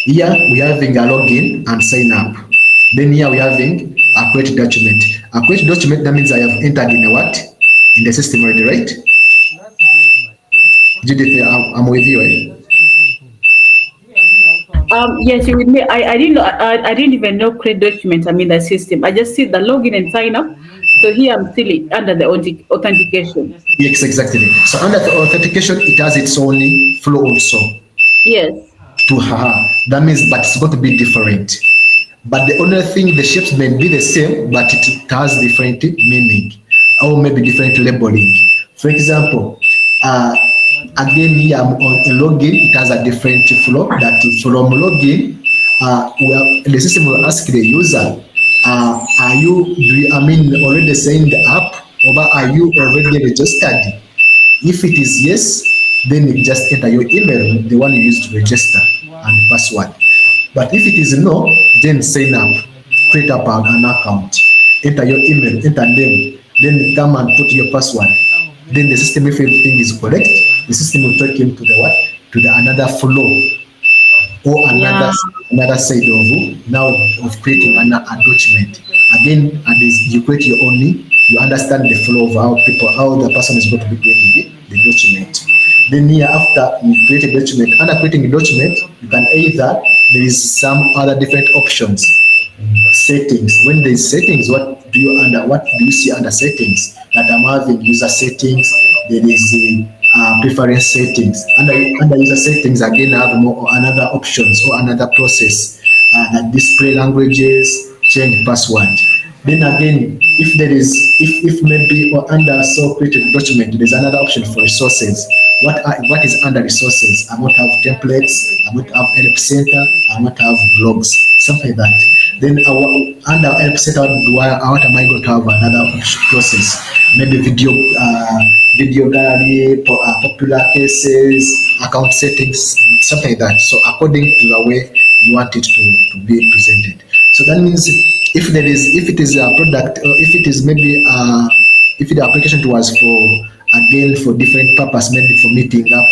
Here we are having a login and sign up. Then here we are having a create document. A create document, that means I have entered in in the system already, right? Judith, I'm with you, eh? Yes, you with me. I didn't even know create document. I'm in the system. I just see the login and sign up. So here I'm still under the authentication. Yes, exactly. So under the authentication, it has its own flow also. Yes. To her. That means, but it's going to be different. But the only thing, the shapes may be the same, but it has different meaning, or maybe different labeling. For example, again here on login, it has a different flow. That from login, the system will ask the user, already signed up, or are you already registered? If it is yes, then you just enter your email, the one you used to register, and password. But if it is no, then sign up, create up an account, enter your email, enter name, then come and put your password. Then the system, if everything is correct, the system will take you to the what? To the another flow or Yeah. another side of now of creating a document. Again, and you create your own, you understand the flow of how the person is going to be creating the document. Then here after you create a document, under creating a document, you can either there is some other different options. Settings. When there is settings, what do you see under settings? That I'm having user settings. There is preference settings. Under user settings again, I have another options or another process like display languages, change password. Then again, if maybe or under so created document, there's another option for resources. What is under resources? I might have templates, I might have help center, I might have blogs, something like that. Then under help center, what am I going to have another process? Maybe video gallery, popular cases, account settings, something like that. So according to the way you want it to be presented. So that means if it is a product, or if it is maybe if the application was for again for different purpose, maybe for meeting up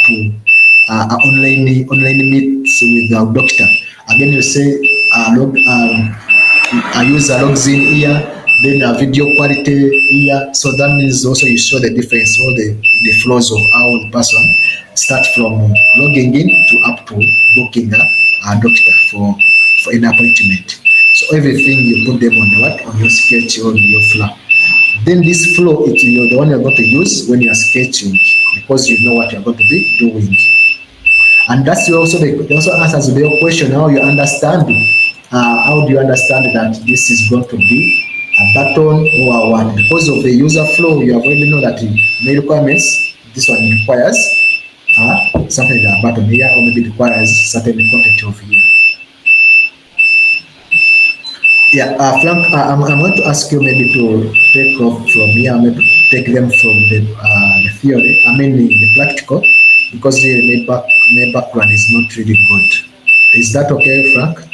online meets with our doctor. Again, you say a user logs in here, then a video quality here. So that means also you show the difference, all the flows of how the person start from logging in to up to booking a doctor for an appointment. So everything you put them on on your sketch or your flow. Then this flow, you're the one you're going to use when you're sketching because you know what you're going to be doing. And that's also answers the question how you understand how do you understand that this is going to be a button or a one? Because of the user flow, you already know that the main requirements, this one requires something like a button here, or maybe requires certain content of here. Yeah, Frank, I'm going to ask you maybe to take off from here, maybe take them from the theory, I mean the practical, because my background is not really good. Is that okay, Frank?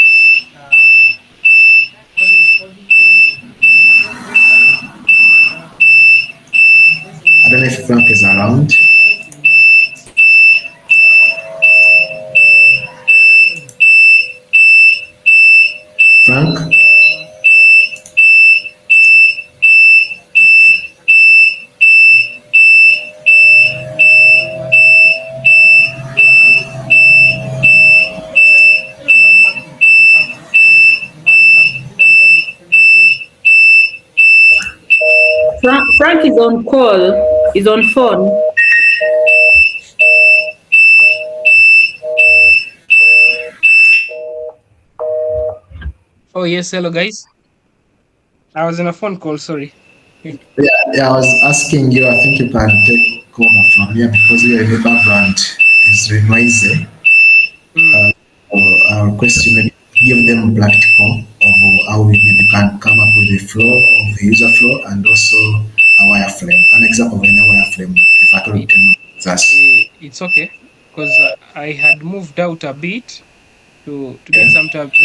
I don't know if Frank is around. Frank? Frank is on call. He's on phone. Oh, yes. Hello, guys. I was in a phone call. Sorry. Yeah, I was asking you, I think you can take over from here because your background is very noisy. I'll request you maybe give them practical of how we maybe can come up with the flow of the user flow and also a wireframe, an example of any wireframe, if I told them that's It's okay because I had moved out a bit to get some tabs.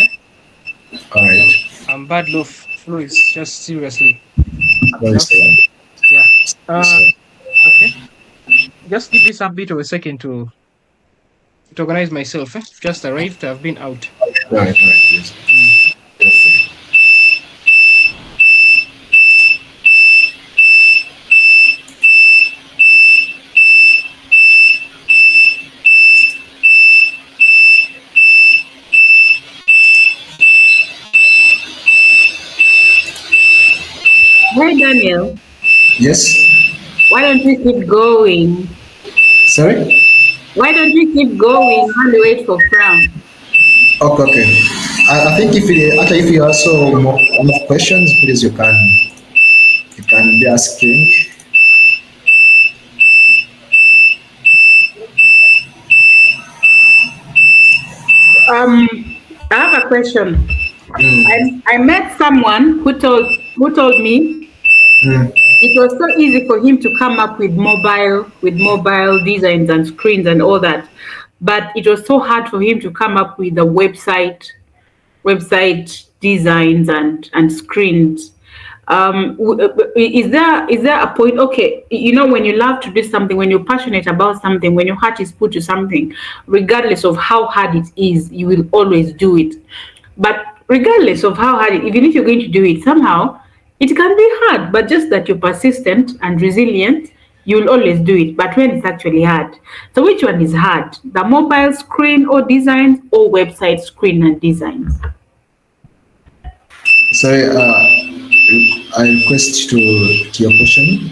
all right. I'm bad low flow is just seriously Well, enough. Yeah. so- Okay. Just give me some bit of a second to organize myself. Just arrived. I've been out. all right, yes. Perfect. Hi, Daniel. Yes. Why don't we keep going? Sorry. Why don't we keep going while we wait for Frank? Okay. I think if you also more questions, please you can be asking. I have a question. I met someone who told me it was so easy for him to come up with mobile designs and screens and all that, but it was so hard for him to come up with the website designs and screens. Is there a point? Okay, when you love to do something, when you're passionate about something, when your heart is put to something, regardless of how hard it is, you will always do it. But regardless of how hard even if you're going to do it, somehow it can be hard, but just that you're persistent and resilient, you'll always do it. But when it's actually hard, so which one is hard, the mobile screen or designs, or website screen and designs? Sorry, I request to your question.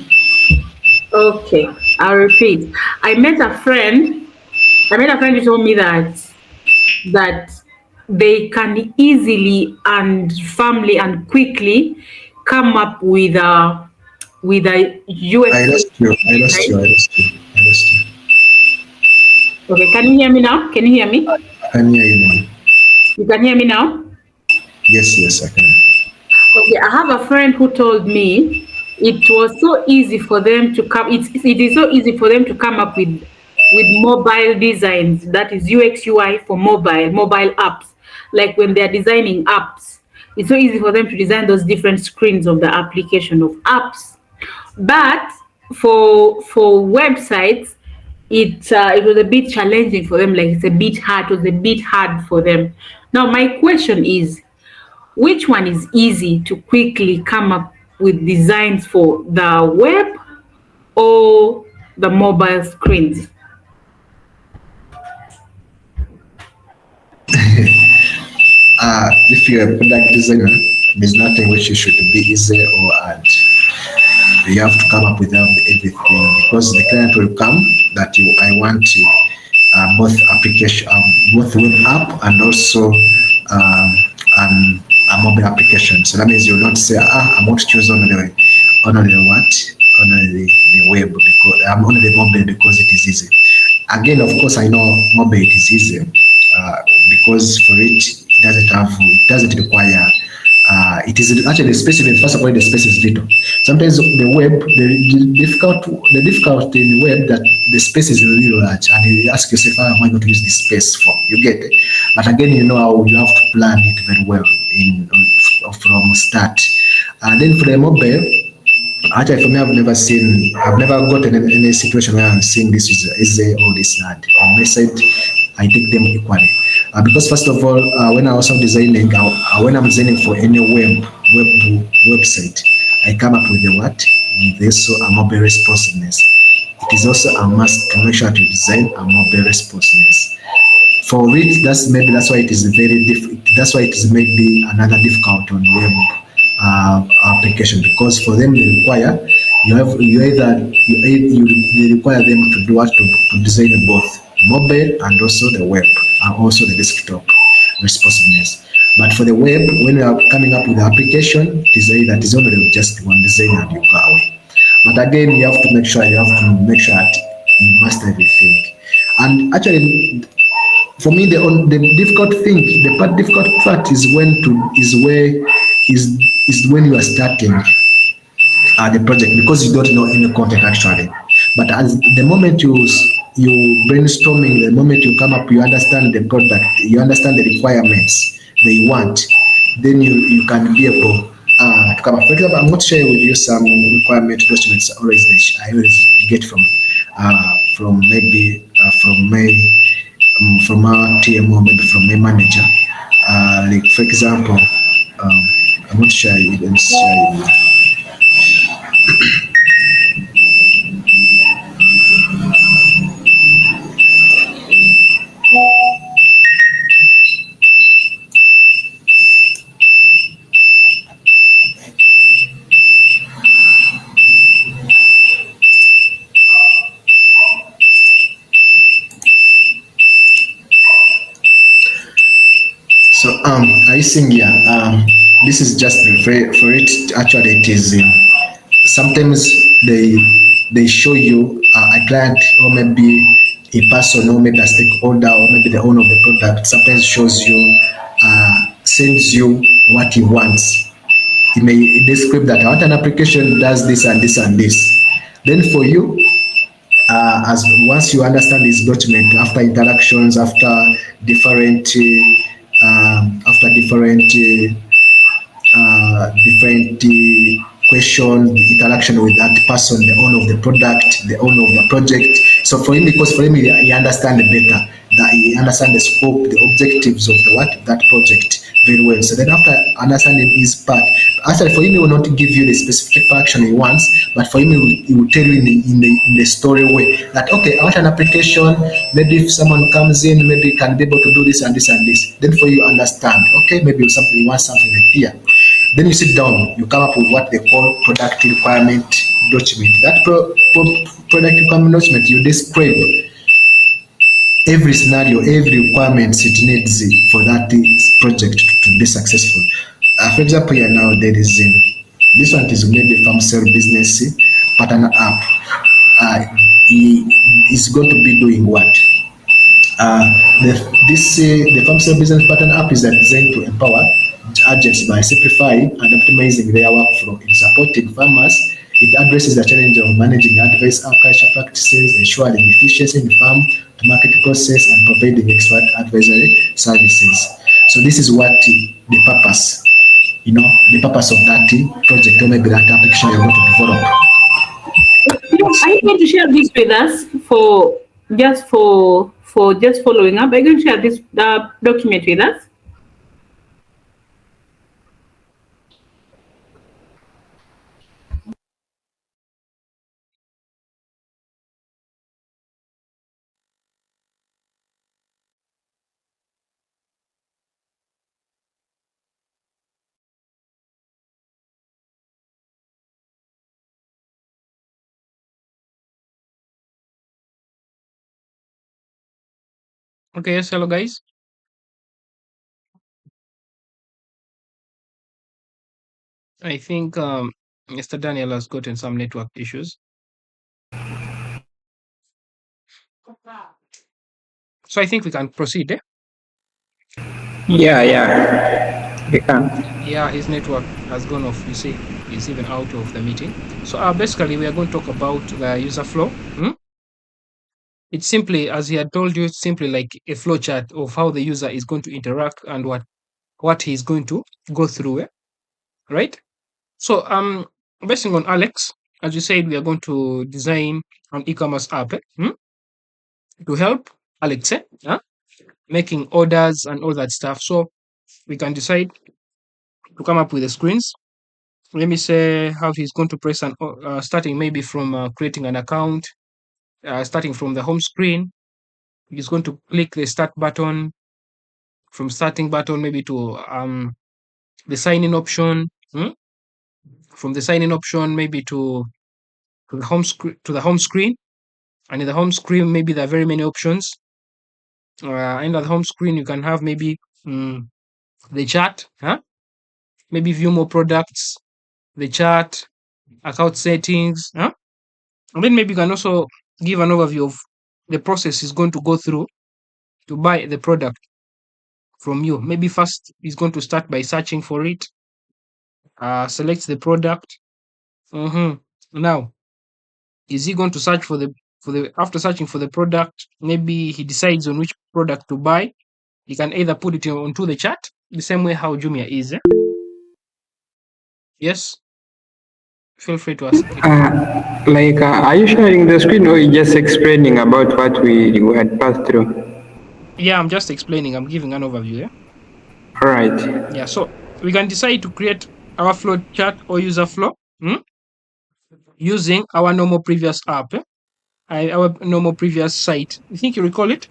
Okay, I'll repeat. I met a friend who told me that they can easily and firmly and quickly come up with a I UX lost you. I lost you. design. I lost you. I lost you. Okay, can you hear me now? Can you hear me? I can hear you now. You can hear me now? Yes, yes, I can. Okay, I have a friend who told me it was so easy for them to come. It is so easy for them to come up with mobile designs. That is UX UI for mobile apps. Like when they are designing apps, it's so easy for them to design those different screens of the application of apps. But for websites, it was a bit challenging for them. Like it's a bit hard. It was a bit hard for them. Now my question is, which one is easy to quickly come up with designs for, the web or the mobile screens? If you're a product designer, there's nothing which you should be easy or hard. You have to come up with everything because the client will come that I want both application, both web app and also a mobile application. So that means you'll not say, I want to choose only what, only the web because I'm only the mobile because it is easy. Again, of course, I know mobile it is easy because for it doesn't require. It is actually specific. First of all, the space is little. Sometimes the web, the difficulty in the web that the space is really large, and you ask yourself, how am I going to use this space for? You get it. But again, you know how you have to plan it very well from start. And then for the mobile, actually, for me, I've never gotten in any situation where I'm saying this is easy or this is hard. On my side, I take them equally. Because first of all, when I was designing, when I'm designing for any website, I come up with the what? With also a mobile responsiveness. It is also a must to make sure to design a mobile responsiveness. For it, that's why it is very that's why it is maybe another difficult on web application because for them they require they require them to do what to design both mobile and also the web and also the desktop responsiveness. But for the web, when you are coming up with the application, it is only just one design and you go away. But again, you have to make sure that you master everything. And actually, for me, the difficult thing, difficult part is when you are starting the project because you don't know any content actually. But as the moment you brainstorming, the moment you come up, you understand the product, you understand the requirements that you want, then you can be able to come up. For example, I'm going to share with you some requirement documents I always get from our team or maybe from my manager. Like for example, I'm not sure you can share it. So I think yeah, this is just for it. Actually, it is sometimes they show you a client or maybe a person or maybe a stakeholder or maybe the owner of the product. Sometimes shows you sends you what he wants. He may describe that I want an application that does this and this and this. Then for you, as once you understand this document after interactions after different different question, the interaction with that person, the owner of the product, the owner of the project. So for him, because for him, he understands better, that he understands the scope, the objectives of the what that project very well. So then after understanding his part, actually for him, he will not give you the specific function he wants, but for him, he will tell you in the story way that, okay, I want an application, maybe if someone comes in, maybe he can be able to do this and this and this. Then for you understand, okay, maybe something, you want something like here. Then you sit down, you come up with what they call product requirement document. That product requirement document, you describe every scenario, every requirement it needs for that project to be successful. For example, here now there is this one is maybe farm sale business partner app. He is going to be doing what? Uh, the farm sale business partner app is designed to empower agents by simplifying and optimizing their workflow in supporting farmers. It addresses the challenge of managing adverse agriculture practices, ensuring efficiency in farm to market process, and providing expert advisory services. So this is what the purpose, the purpose of that project or maybe that application you're going to develop. Are you going to share this with us for just following up? Are you going to share this document with us? Okay, yes, hello guys. I think Mr. Daniel has gotten some network issues. So I think we can proceed. Yeah. We can. Yeah, his network has gone off. You see, he's even out of the meeting. So basically, we are going to talk about the user flow. It's simply, as he had told you, it's simply like a flow chart of how the user is going to interact and what he's going to go through. Right? So basing on Alex, as you said, we are going to design an e-commerce app to help Alex making orders and all that stuff. So we can decide to come up with the screens. Let me say how he's going to press starting maybe from creating an account, starting from the home screen. He's going to click the start button, from starting button maybe to the sign in option. From the sign in option maybe to the home screen, and in the home screen maybe there are very many options. In the home screen you can have maybe the chart, maybe view more products, the chart, account settings, and then maybe you can also give an overview of the process is going to go through to buy the product from you. Maybe first he's going to start by searching for it, select the product. Now, is he going to search for the after searching for the product? Maybe he decides on which product to buy. He can either put it onto the chart the same way how Jumia is. Yes, feel free to ask it. Are you sharing the screen or you just explaining about what we had passed through? Yeah, I'm just explaining. I'm giving an overview. Yeah. All right. Yeah. So we can decide to create our flow chart or user flow using our normal previous app, our normal previous site. You think you recall it?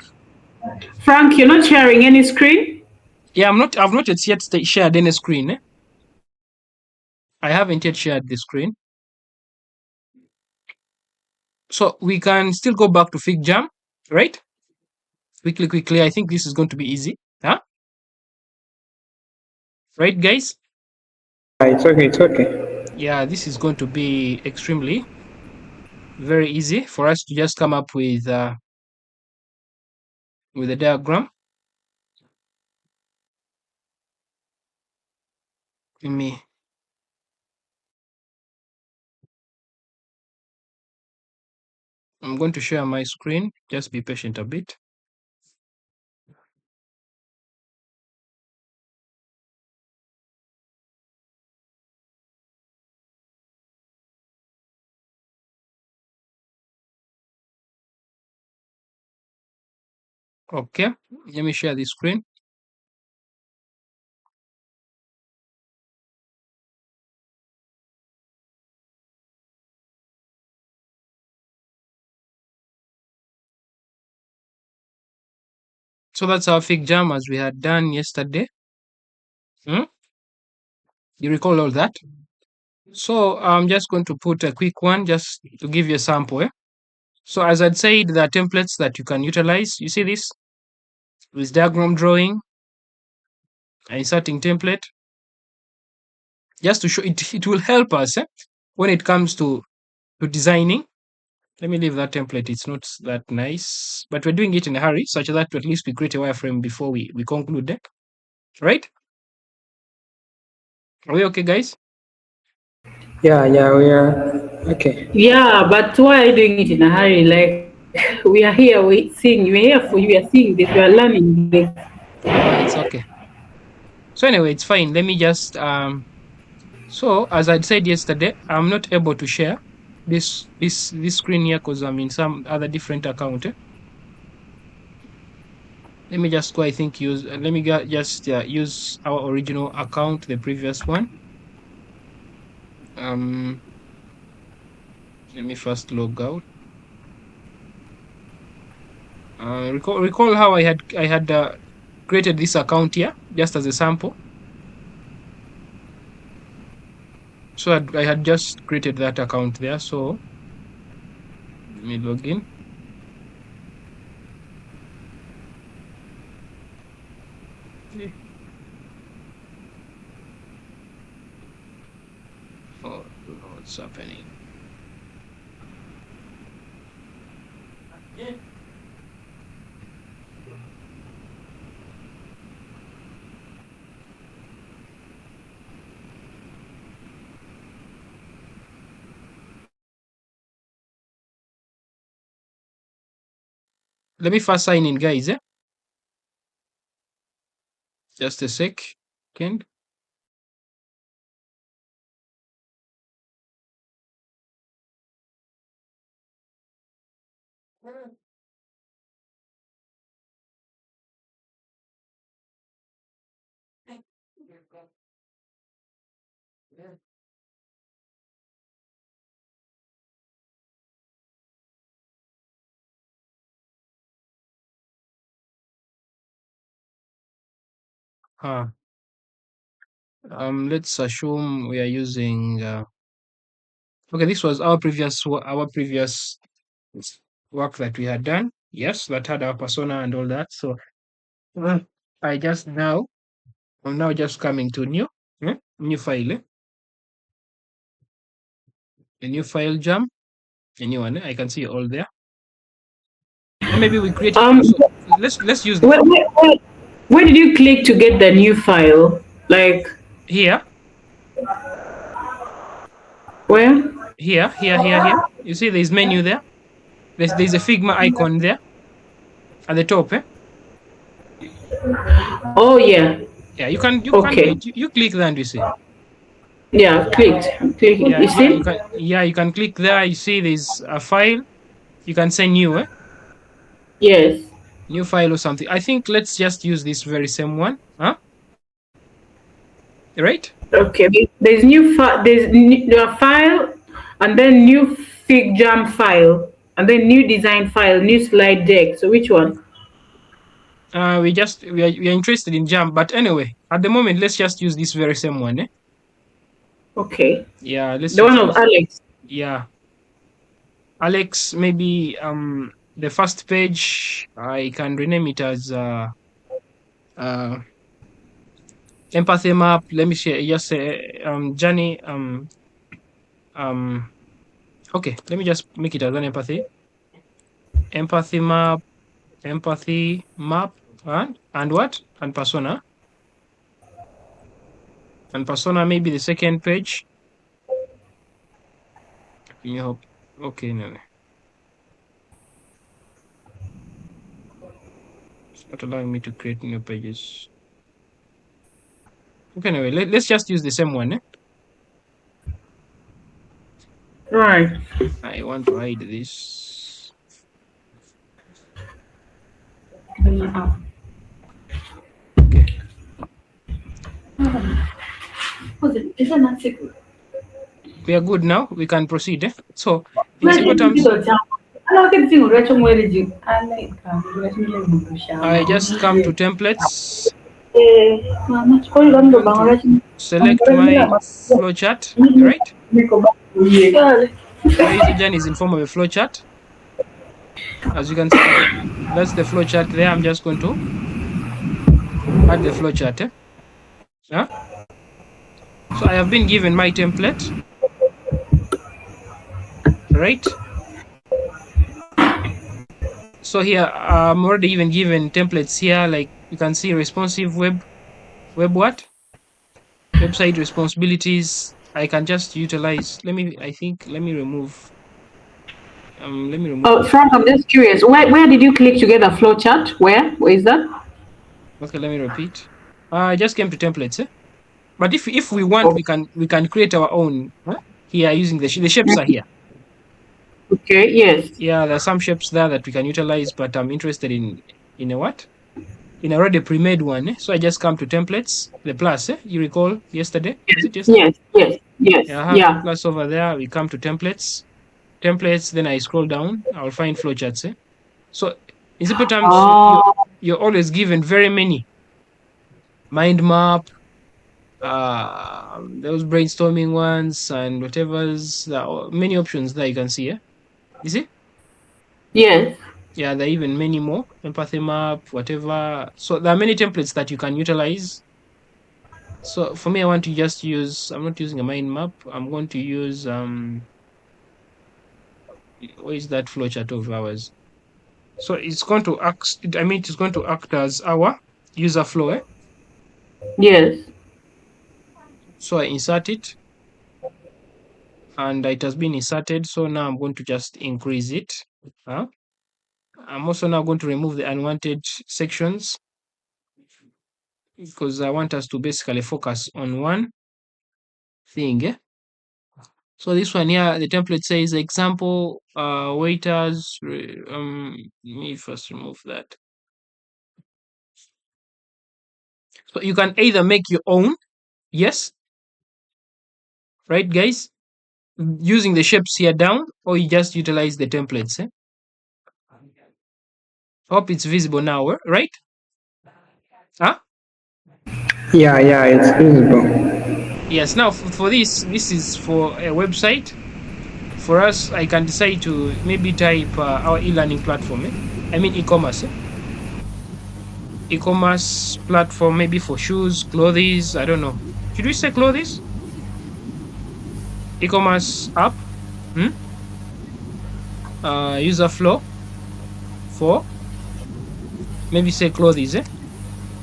Frank, you're not sharing any screen? Yeah, I've not yet shared any screen. I haven't yet shared the screen. So we can still go back to FigJam, right? Quickly. I think this is going to be easy. Right, guys? It's okay. Yeah, this is going to be extremely very easy for us to just come up with a diagram. Let me. I'm going to share my screen. Just be patient a bit. Okay, let me share the screen. So that's our fig jam as we had done yesterday. Hmm? You recall all that? So I'm just going to put a quick one just to give you a sample. So as I'd said, there are templates that you can utilize. You see this with diagram drawing, inserting template, just to show it. It will help us when it comes to designing. Let me leave that template. It's not that nice, but we're doing it in a hurry, such that at least we create a wireframe before we conclude. Right? Are we okay, guys? Yeah, we are. Okay. Yeah, but why are you doing it in a hurry? Like we are here seeing, we're here for you, we are seeing this, we are learning this. It's okay. So anyway, it's fine. Let me just so as I'd said yesterday, I'm not able to share this screen here because I'm in some other different account. Let me just go. I think use. Let me just use our original account, the previous one. Um, let me first log out. Recall how I had created this account here just as a sample. So I had just created that account there. So let me log in. Oh, what's happening? Let me first sign in, guys. Just a second. Huh. Let's assume we are using. Okay, this was our previous work that we had done. Yes, that had our persona and all that. So uh, I'm now just coming to new file, a new file jam, a new one. I can see all there. Or maybe we create. Um, So let's use the where, where, where, where did you click to get the new file? Like here, where? here. You see, there's menu there. There's a Figma icon there at the top. Oh yeah. Yeah, you can do Okay. it. You click there and you see. Yeah, I've clicked. I'm clicking. Yeah, You see? you can click there. You see there's a file. You can say Yes. new file or something. I think let's just use this very same one. Huh? Right? Okay. There's new file. There's new file, and then new fig jam file, and then new design file, new slide deck. So which one? We are interested in Jam, but anyway, at the moment, let's just use this very same one. Okay. Yeah, let's The one just of use. Alex. Yeah, Alex. Maybe the first page I can rename it as uh empathy map. Let me share. Just say journey um okay. Let me just make it as an empathy map, and what and persona. And persona maybe the second page. You hope. Okay, no, no. It's not allowing me to create new pages. Okay, anyway, let's just use the same one. Right. I want to hide this. Okay. We are good now. We can proceed. So, in simple terms, I just come to templates. I'm going to select my flowchart, right? My user journey is in form of a flowchart. As you can see, that's the flowchart there. I'm just going to add the flowchart. Yeah. So I have been given my template, right? So here I'm already even given templates here, like you can see responsive web what? Website responsibilities. I can just utilize. Let me remove. Let me remove. Oh, Frank, I'm just curious. Where did you click to get a flow chart? Where is that? Okay, let me repeat. I just came to templates. But if we want, Oh, we can create our own here using the shapes are here. okay. Yes. Yeah, there are some shapes there that we can utilize, but I'm interested in a what? In a already pre-made one. So I just come to templates, the plus. You recall yesterday? Was it yesterday? Yes. Yes. Yes. Yeah, I have the Yeah. plus over there. We come to templates. Templates, then I scroll down. I'll find flowcharts. So in simple terms, Oh, you're always given very many mind map, those brainstorming ones and whatever's there are many options there you can see. You see? yes. Yeah, there are even many more. Empathy map, whatever. So there are many templates that you can utilize. So for me, I want to just use. I'm not using a mind map. I'm going to use what is that flowchart of ours? So it's going to act. I mean, it's going to act as our user flow. Yes. So I insert it, and it has been inserted. So now I'm going to just increase it. I'm also now going to remove the unwanted sections because I want us to basically focus on one thing. So this one here, the template says example waiters. Let me first remove that. So you can either make your own, yes, right, guys, using the shapes here down, or you just utilize the templates. Hope it's visible now, right? Huh? Yeah, it's visible. Yes. Now for this is for a website. For us, I can decide to maybe type our e-learning platform. I mean e-commerce. E-commerce platform maybe for shoes, clothes. I don't know. Should we say clothes? E-commerce app. User flow for maybe say clothes.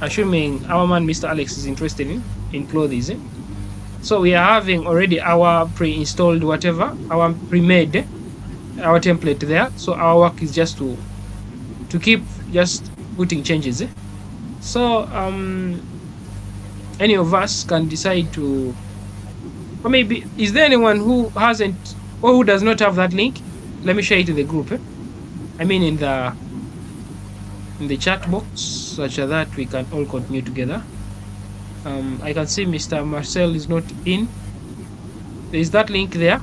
Assuming our man Mr. Alex is interested in clothes. So we are having already our pre-installed whatever, our pre-made, our template there. So our work is just to keep just putting changes. So any of us can decide to, or maybe is there anyone who hasn't or who does not have that link? Let me share it in the group. I mean in the chat box, such that we can all continue together. I can see Mr. Marcel is not in. There is that link there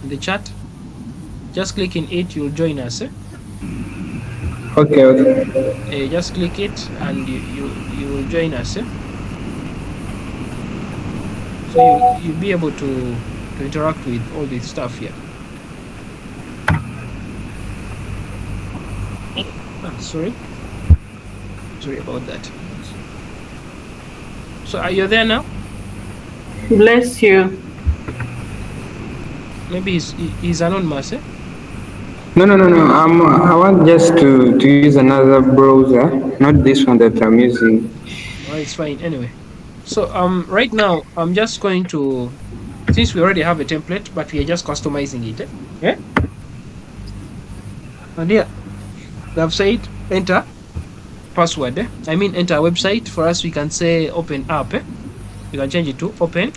in the chat. Just click in it, you'll join us. Okay. Just click it and you will join us. So you'll be able to interact with all this stuff here. Sorry about that. So are you there now? Bless you. Maybe he's anonymous. No. I want just to use another browser, not this one that I'm using. Oh, it's fine anyway. So right now I'm just going to, since we already have a template, but we are just customizing it. Yeah. And here I've said enter password. I mean enter website. For us we can say open app. You can change it to open.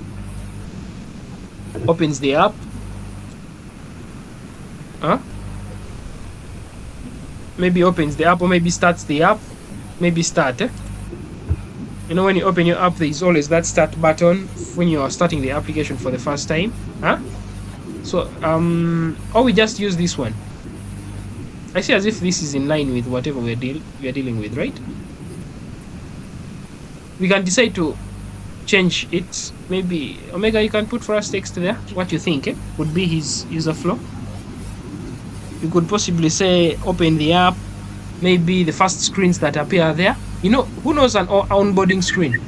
Opens the app. maybe opens the app or maybe starts the app. Maybe start. You know, when you open your app, there is always that start button when you are starting the application for the first time. So or we just use this one. I see as if this is in line with whatever we are dealing with, right? We can decide to change it. Maybe Omega, you can put for us text there what you think would be his user flow. You could possibly say open the app, maybe the first screens that appear there. You know, who knows an onboarding screen?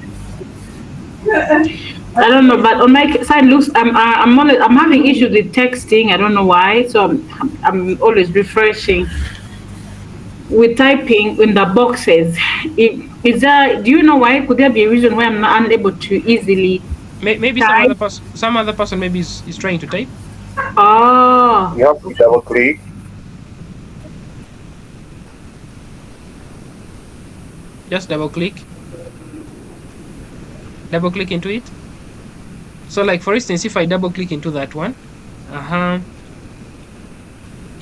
I don't know, but on my side looks I'm having issues with texting. I don't know why. So I'm always refreshing with typing in the boxes. Is there? Do you know why? Could there be a reason why I'm not unable to easily? Maybe type? some other person maybe is trying to type. Oh. You have to double click. Just double click into it. So like for instance, if I double click into that one,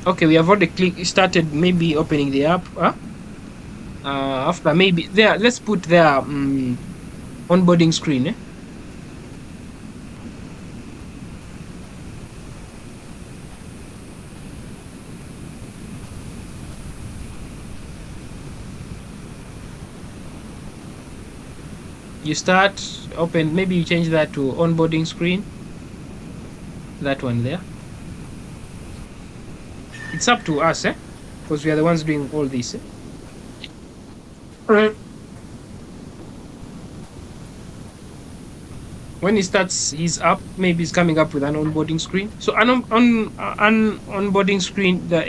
okay, we have already started maybe opening the app. After maybe there, let's put their onboarding screen. You start, open, maybe you change that to onboarding screen. That one there. It's up to us, because we are the ones doing all this. When he starts his app, maybe he's coming up with an onboarding screen. So an onboarding screen that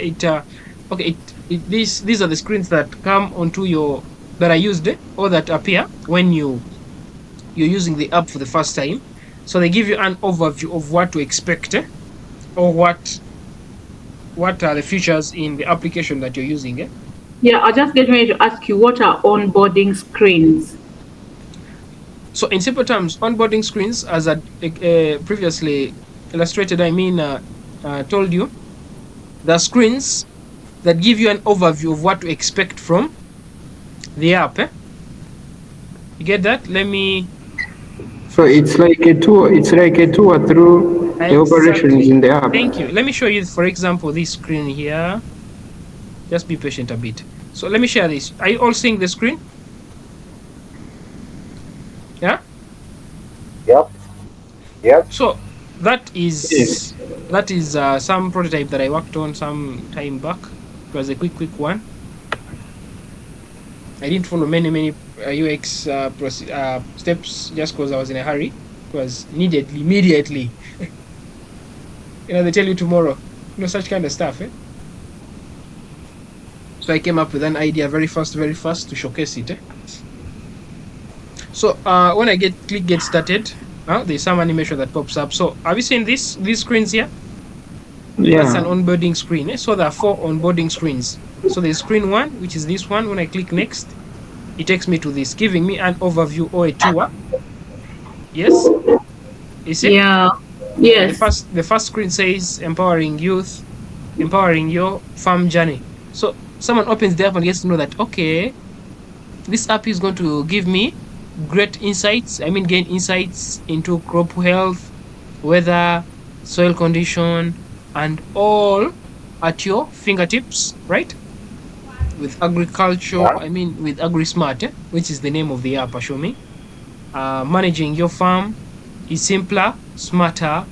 these are the screens that come onto that are used or that appear when you're using the app for the first time. So they give you an overview of what to expect or what are the features in the application that you're using. Yeah, I just get ready to ask you, what are onboarding screens? So in simple terms, onboarding screens, as I previously illustrated, told you, the screens that give you an overview of what to expect from the app. You get that? Let me. So it's like a tour. It's like a tour through the operations in the app. Thank you. Let me show you, for example, this screen here. Just be patient a bit. So let me share this. Are you all seeing the screen? Yeah. Yep. So that is some prototype that I worked on some time back. It was a quick one. I didn't follow many UX steps just because I was in a hurry. It was needed immediately. They tell you tomorrow. Such kind of stuff. So I came up with an idea very fast to showcase it. So when I click get started, there's some animation that pops up. So have you seen these screens here? Yeah. That's an onboarding screen. So there are 4 onboarding screens. So there's screen 1, which is this one. When I click next, it takes me to this, giving me an overview or a tour. Yes? You see? Yeah. Yes. The first screen says empowering youth, empowering your farm journey. So someone opens the app and gets to know that, okay, this app is going to give me great insights. Gain insights into crop health, weather, soil condition, and all at your fingertips, right? With agriculture, with AgriSmart, which is the name of the app, Ashomi. Managing your farm is simpler, smarter,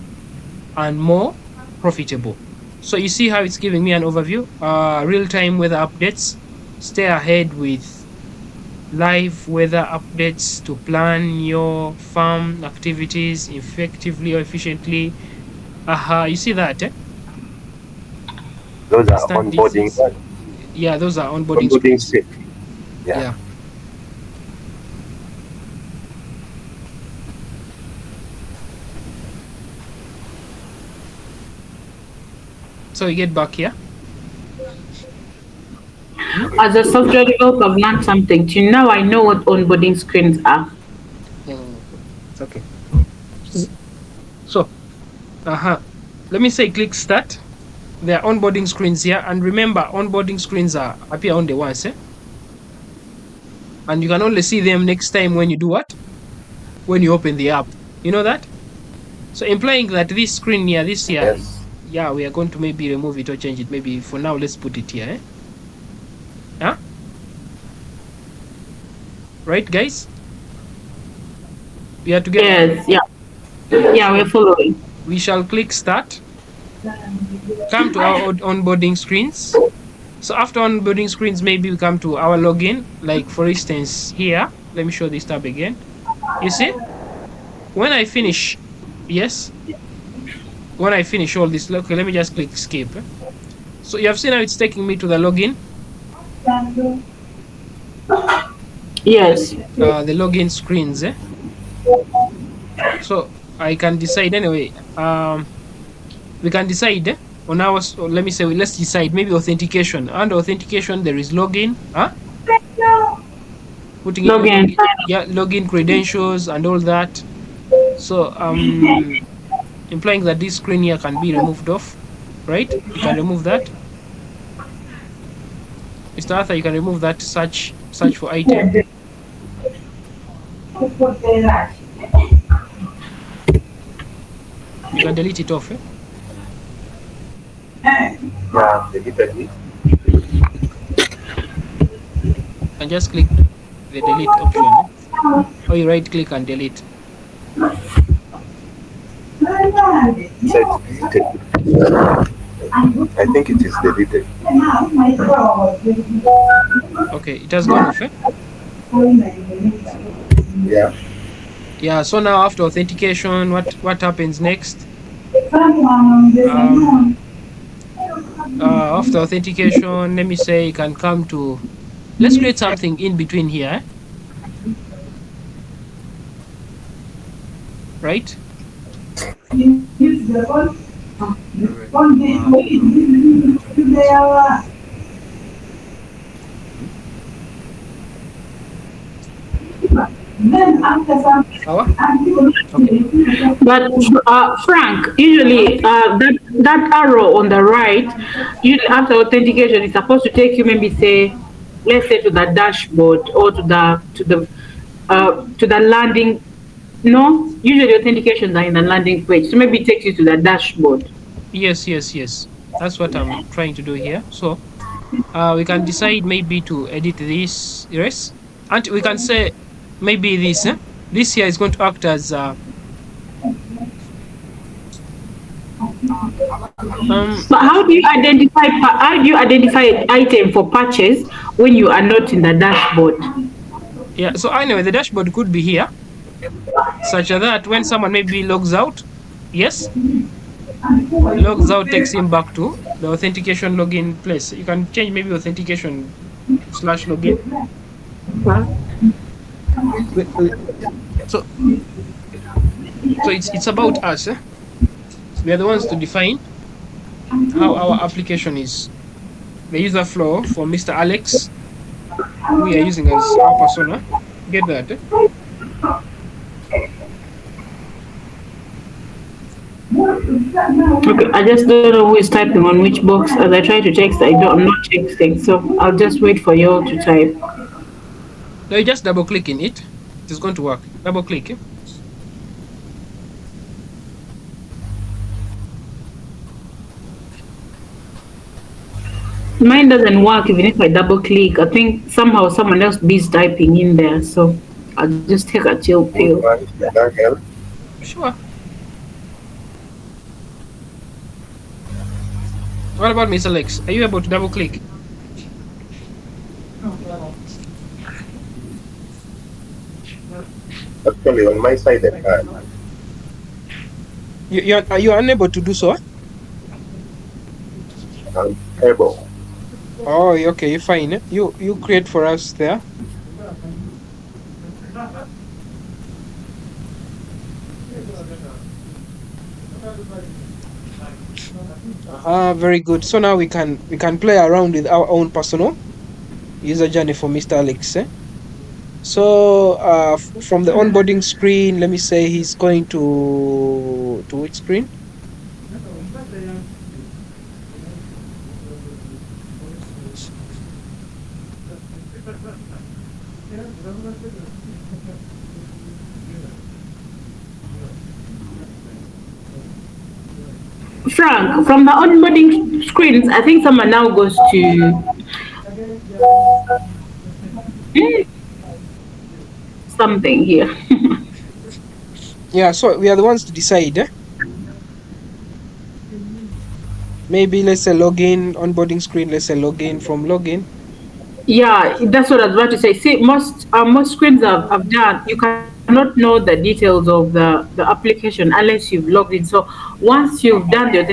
and more profitable. So you see how it's giving me an overview, real-time weather updates, stay ahead with live weather updates to plan your farm activities effectively or efficiently. You see that? Those are onboarding. Yeah, those are onboarding screens. Yeah. So you get back here. As a software developer, I've learned something. Now I know what onboarding screens are. It's okay. So, let me say click start. there are onboarding screens here, and remember, onboarding screens are appear only once, and you can only see them next time when you do what? When you open the app. You know that? So implying that this screen here, this here, yeah, we are going to maybe remove it or change it. Maybe for now, let's put it here. Huh? Right, guys? We are together. Yes, yeah. Yeah, we're following. We shall click start. Come to our onboarding screens. So after onboarding screens, maybe we come to our login. Like for instance, here, let me show this tab again. You see? When I finish, yes. When I finish all this, okay, let me just click skip. So you have seen how it's taking me to the login. Yes. The login screens. So I can decide anyway. We can decide on our. Let me say, let's decide maybe authentication. Under authentication, there is login. Putting Login. in login credentials and all that. So implying that this screen here can be removed off, right? You can remove that. Mr. Arthur, you can remove that search for item. You can delete it off. And just click the delete option. Or you right click and delete. I think it is deleted. Okay, it has gone off. Yeah. Yeah, so now after authentication, what happens next? After authentication, let me say you can come to, let's create something in between here. Right? But Frank, usually that arrow on the right, usually after authentication, is supposed to take you maybe say, let's say to the dashboard or to the landing. No, usually authentications are in the landing page, so maybe it takes you to the dashboard. Yes. That's what I'm trying to do here. So we can decide maybe to edit this, yes, and we can say maybe this. This here is going to act as But how do you identify item for purchase when you are not in the dashboard? Yeah. So anyway, the dashboard could be here, such that when someone maybe logs out, yes, logs out takes him back to the authentication login place. You can change maybe authentication /login. So it's about us. We are the ones to define how our application is. The user flow for Mr. Alex, we are using as our persona. Get that? Okay, I just don't know who is typing on which box. As I try to text, I'm not texting, so I'll just wait for you all to type. No, you just double click in it. It is going to work. Double click. Mine doesn't work even if I double click. I think somehow someone else is typing in there, so I'll just take a chill pill. Sure. What about Miss Alex? Are you able to double click? Actually, on my side, I can. Are you unable to do so? I'm able. Oh, okay, fine. You create for us there. Very good. So now we can play around with our own personal user journey for Mr. Alex. So from the onboarding screen, let me say he's going to which screen? Frank, from the onboarding screens, I think someone now goes to something here. Yeah, so we are the ones to decide. Maybe let's say login, onboarding screen, let's say login, from login. Yeah, that's what I was about to say. See, most screens I've done, you cannot know the details of the application unless you've logged in. So once you've done once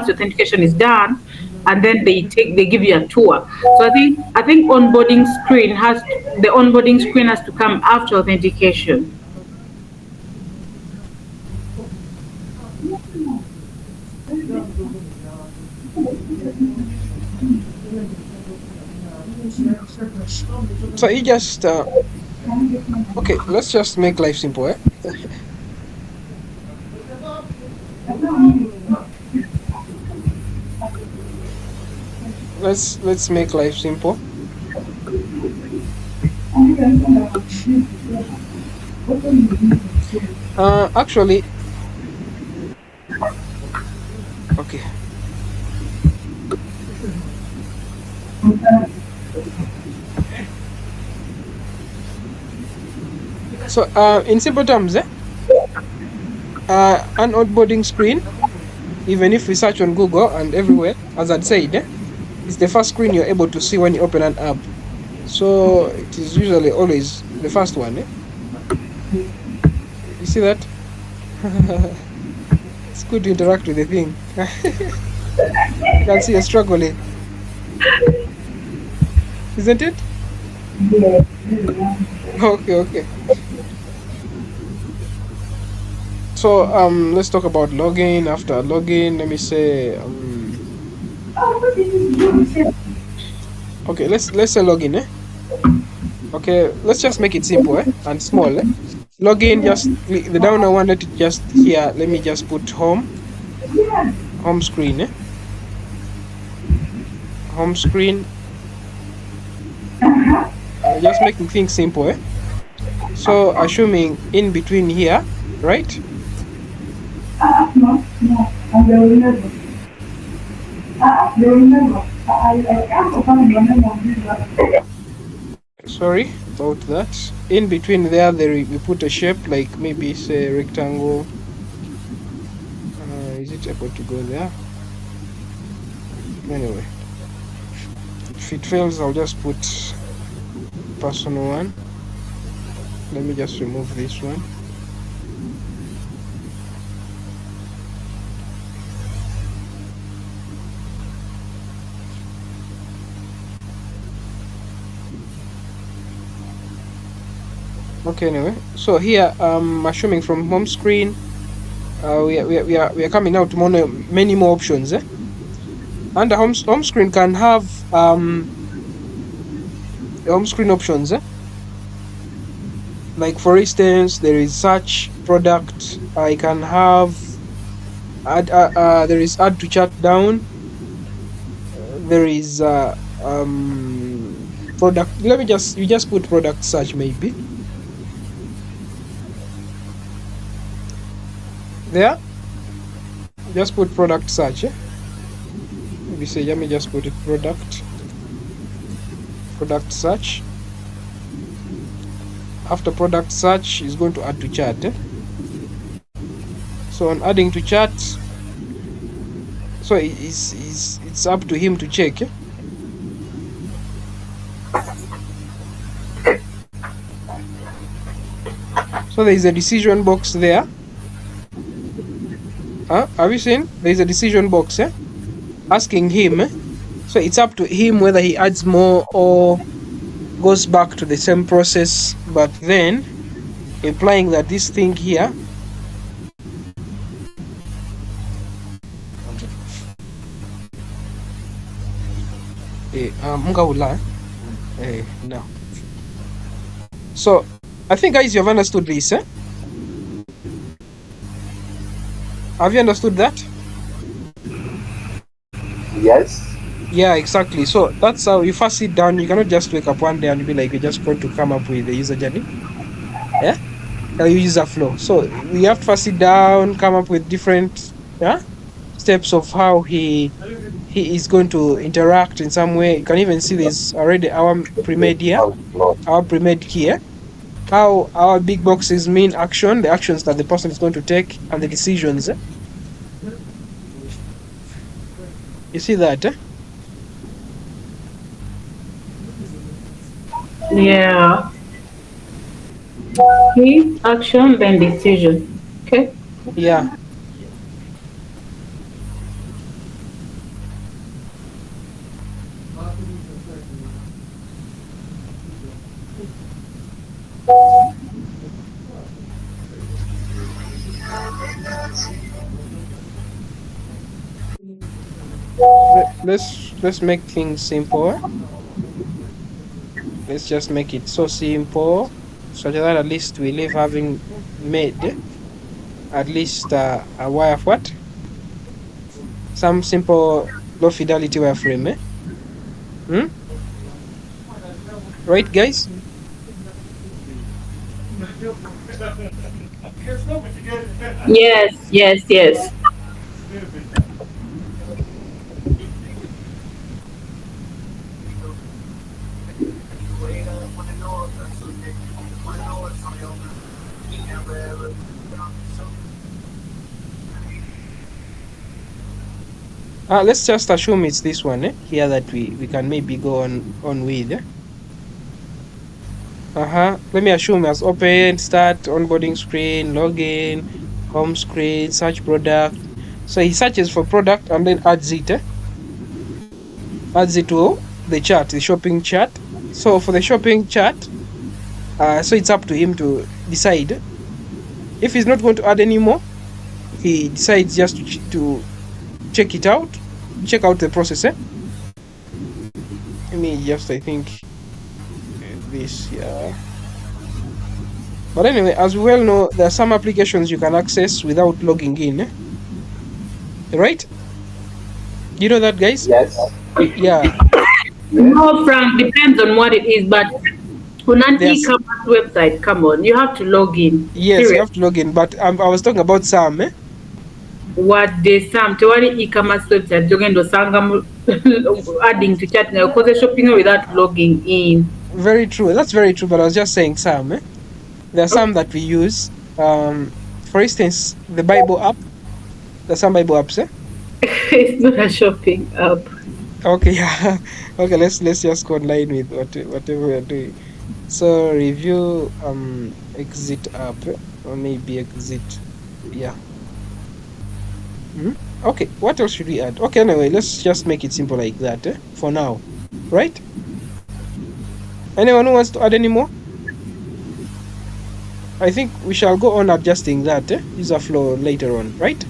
the authentication is done, and then they give you a tour. So I think the onboarding screen has to come after authentication. So you just okay, let's just make life simple. Let's make life simple. Actually, okay. So in simple terms, an onboarding screen, even if we search on Google and everywhere, as I'd said, it's the first screen you're able to see when you open an app. So it is usually always the first one. You see that? It's good to interact with the thing. You can see you're struggling, isn't it? Okay. So let's talk about login. After login, let me say okay, let's say login. Okay, let's just make it simple and small. Login, just the down I wanted to just here. Let me just put home screen. Home screen. Just making things simple. So assuming in between here, right? Sorry about that. In between there, we put a shape like maybe say rectangle. Is it able to go there? Anyway, if it fails, I'll just put personal one. Let me just remove this one. Okay, anyway, so here assuming from home screen, we are coming out to many more options. And the home screen can have the home screen options. Like for instance, there is search product. I can have add. There is add to chat down. There is product. You just put product search maybe. There, just put product search. Maybe say, let me just put it product search. After product search is going to add to chat. So on adding to chat, so it's up to him to check. So there is a decision box there. Have you seen? There is a decision box asking him. So it's up to him whether he adds more or goes back to the same process, but then implying that this thing here no. So I think guys, you have understood this. Have you understood that? Yes. Yeah, exactly. So that's how you first sit down. You cannot just wake up one day and be like, you're just going to come up with the user journey. Yeah. User flow. So we have to first sit down, come up with different steps of how he is going to interact in some way. You can even see this already our pre-made here, our pre-made here. How our big boxes mean action, the actions that the person is going to take, and the decisions. You see that? Yeah. Key, action, then decision. Okay. Yeah. Let's make things simple. Let's just make it so simple so that at least we live having made at least a wire of what? Some simple low fidelity wireframe. Hmm? Right, guys? Yes, yes, yes. Let's just assume it's this one here that we can maybe go on with. Let me assume as open, start, onboarding screen, login, home screen, search product. So he searches for product and then adds it. Adds it to the chart, the shopping chart. So for the shopping chart, so it's up to him to decide. If he's not going to add any more, he decides just to check it out, check out the process. Let me just, I think, this here. But anyway, as we well know, there are some applications you can access without logging in. Right? You know that, guys? Yes. Yeah. No, Frank, depends on what it is, but on an e-commerce website, come on, you have to log in. Yes, you have to log in, but I was talking about some. What they some to what e-commerce website you're going to sangam adding to chat now because they're shopping without logging in. Very true. That's very true. But I was just saying some. There are some that we use. For instance, the Bible app. There's some Bible apps. It's not a shopping app. Okay, yeah. Okay, let's just go online with whatever we're doing. So review exit app or maybe exit. Yeah. Okay, what else should we add? Okay, anyway, let's just make it simple like that for now. Right? Anyone who wants to add any more? I think we shall go on adjusting that user flow later on, right?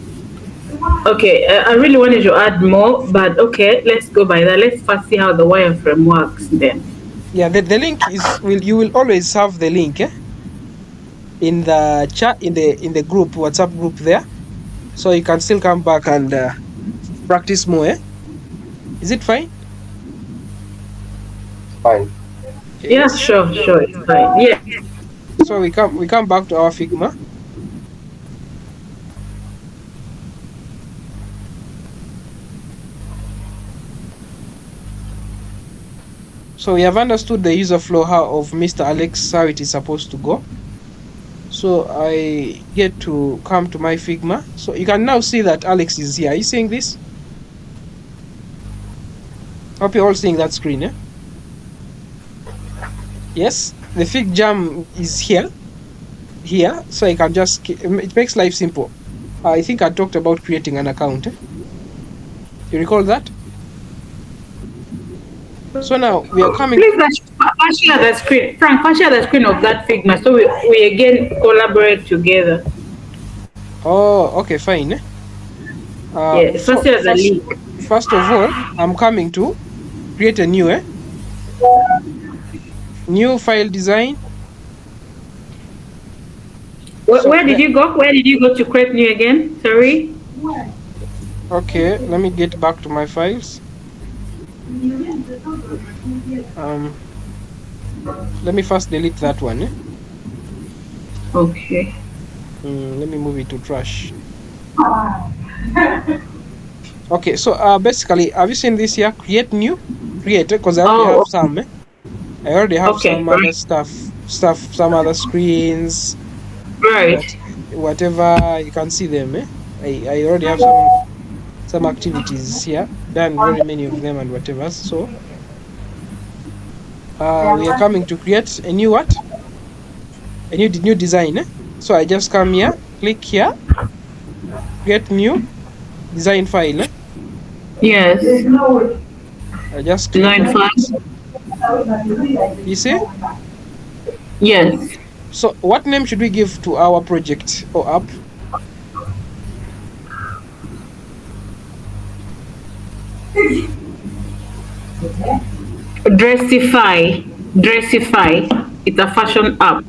Okay, I really wanted to add more, but okay, let's go by that. Let's first see how the wireframe works then. Yeah, the link is you will always have the link in the chat in the group, WhatsApp group there. So you can still come back and practice more. Is it fine? Fine. Yeah, sure, it's fine. Yeah. So we come back to our Figma. So we have understood the user flow of Mr. Alex, how it is supposed to go. So I get to come to my Figma. So you can now see that Alex is here. Are you seeing this? Hope you're all seeing that screen, Yes, the Fig Jam is here. So I can just, it makes life simple. I think I talked about creating an account. You recall that? So now we are coming. Please share the screen. Frank, share the screen of that Figma so we again collaborate together. Oh, okay, fine. Yes, so share the link. First of all, I'm coming to create a new file design. Where did you go? Where did you go to create new again? Sorry. Okay, let me get back to my files. Let me first delete that one. Okay. Let me move it to trash. Okay, so basically, have you seen this here? Create new, create, because I already have some. I already have Okay, some other right. stuff, some other screens, Right. whatever you can see them. I already have some activities here, done very many of them and whatever. So we are coming to create a new what? A new design. So I just come here, click here, create new design file. Yes. I just click Design on file. it. You see? Yes. So what name should we give to our project or app? Dressify. Dressify. It's a fashion app.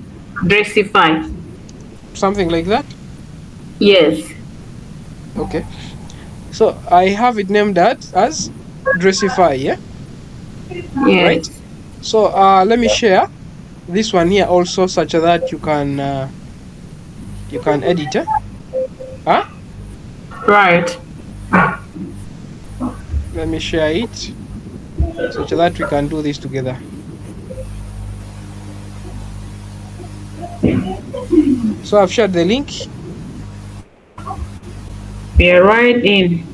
Dressify. Something like that? Yes. Okay. So I have it named as Dressify, yeah? Right? Yes. So let me share this one here also such that you can edit. Huh? Right. Let me share it such that we can do this together. So I've shared the link. We are right in.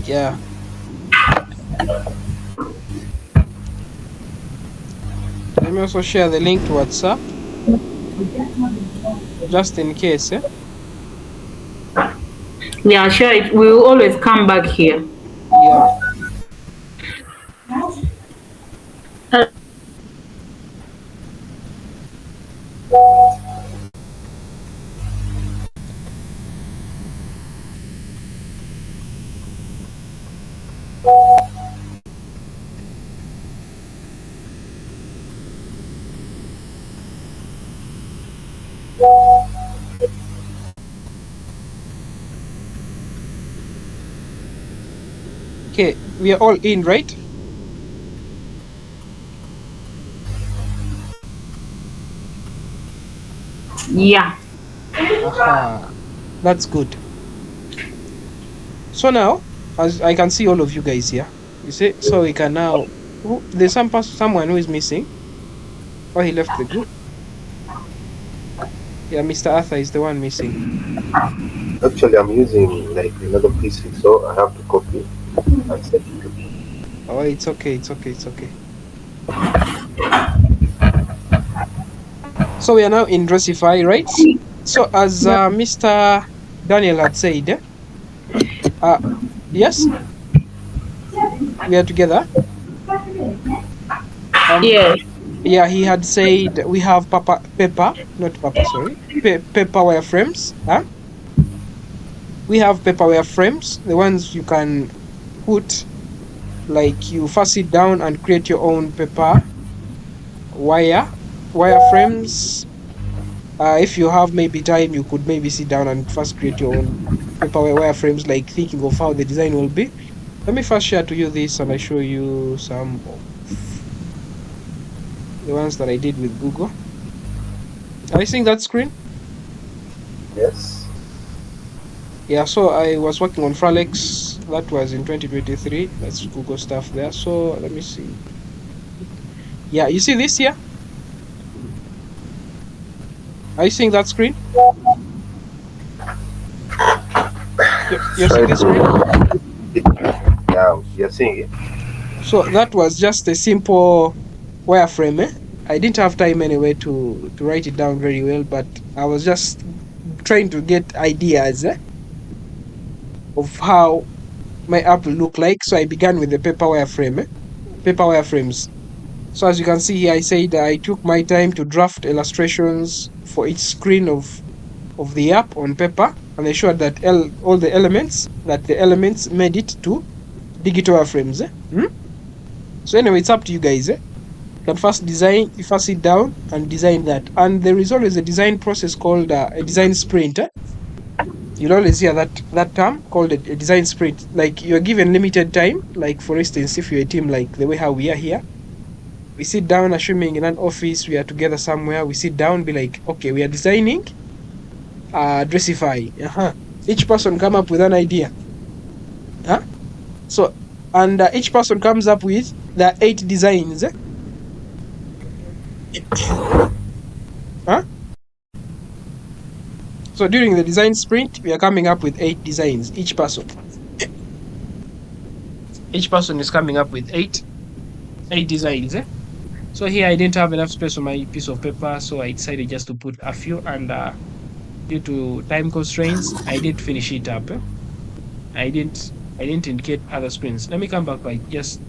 Yeah. Let me also share the link to WhatsApp, just in case. Yeah, sure. We will always come back here. Yeah. Okay, we are all in, right? Yeah. Aha. That's good. So now, as I can see all of you guys here, you see, so we can now. There's someone who is missing. Oh, he left the group. Yeah, Mr. Arthur is the one missing. Actually, I'm using like another PC, so I have to copy and send it to you. Oh, it's okay. It's okay. It's okay. So we are now in Dressify, right? So as Mr. Daniel had said, yes, we are together. Yes. Yeah, he had said we have paper, sorry, paper wireframes. We have paper wireframes, the ones you can put, like you first sit down and create your own paper wireframes. If you have maybe time, you could maybe sit down and first create your own paper wireframes, like thinking of how the design will be. Let me first share to you this and I show you some of the ones that I did with Google. Are you seeing that screen? Yes. Yeah, so I was working on Fralex. That was in 2023. That's Google stuff there. So let me see. Yeah, you see this here? Are you seeing that screen? You're seeing this screen? Yeah, you're seeing it. So that was just a simple wireframe. I didn't have time anyway to write it down very well, but I was just trying to get ideas of how my app will look like. So I began with the paper wireframes. So as you can see here, I said I took my time to draft illustrations for each screen of the app on paper, and I showed that all the elements made it to digital wireframes. So anyway, it's up to you guys. You can first sit down and design that, and there is always a design process called a design sprint. You'll always hear that term called a design sprint. Like you're given limited time. Like for instance, if you're a team like the way how we are here, we sit down, assuming in an office, we are together somewhere. We sit down, be like, okay, we are designing Dressify. Each person come up with an idea. Huh? So, and each person comes up with the 8 designs. Huh? So during the design sprint, we are coming up with 8 designs. Each person is coming up with eight designs. So here I didn't have enough space on my piece of paper, so I decided just to put a few, and due to time constraints, I didn't finish it up. I didn't indicate other sprints. Let me come back like just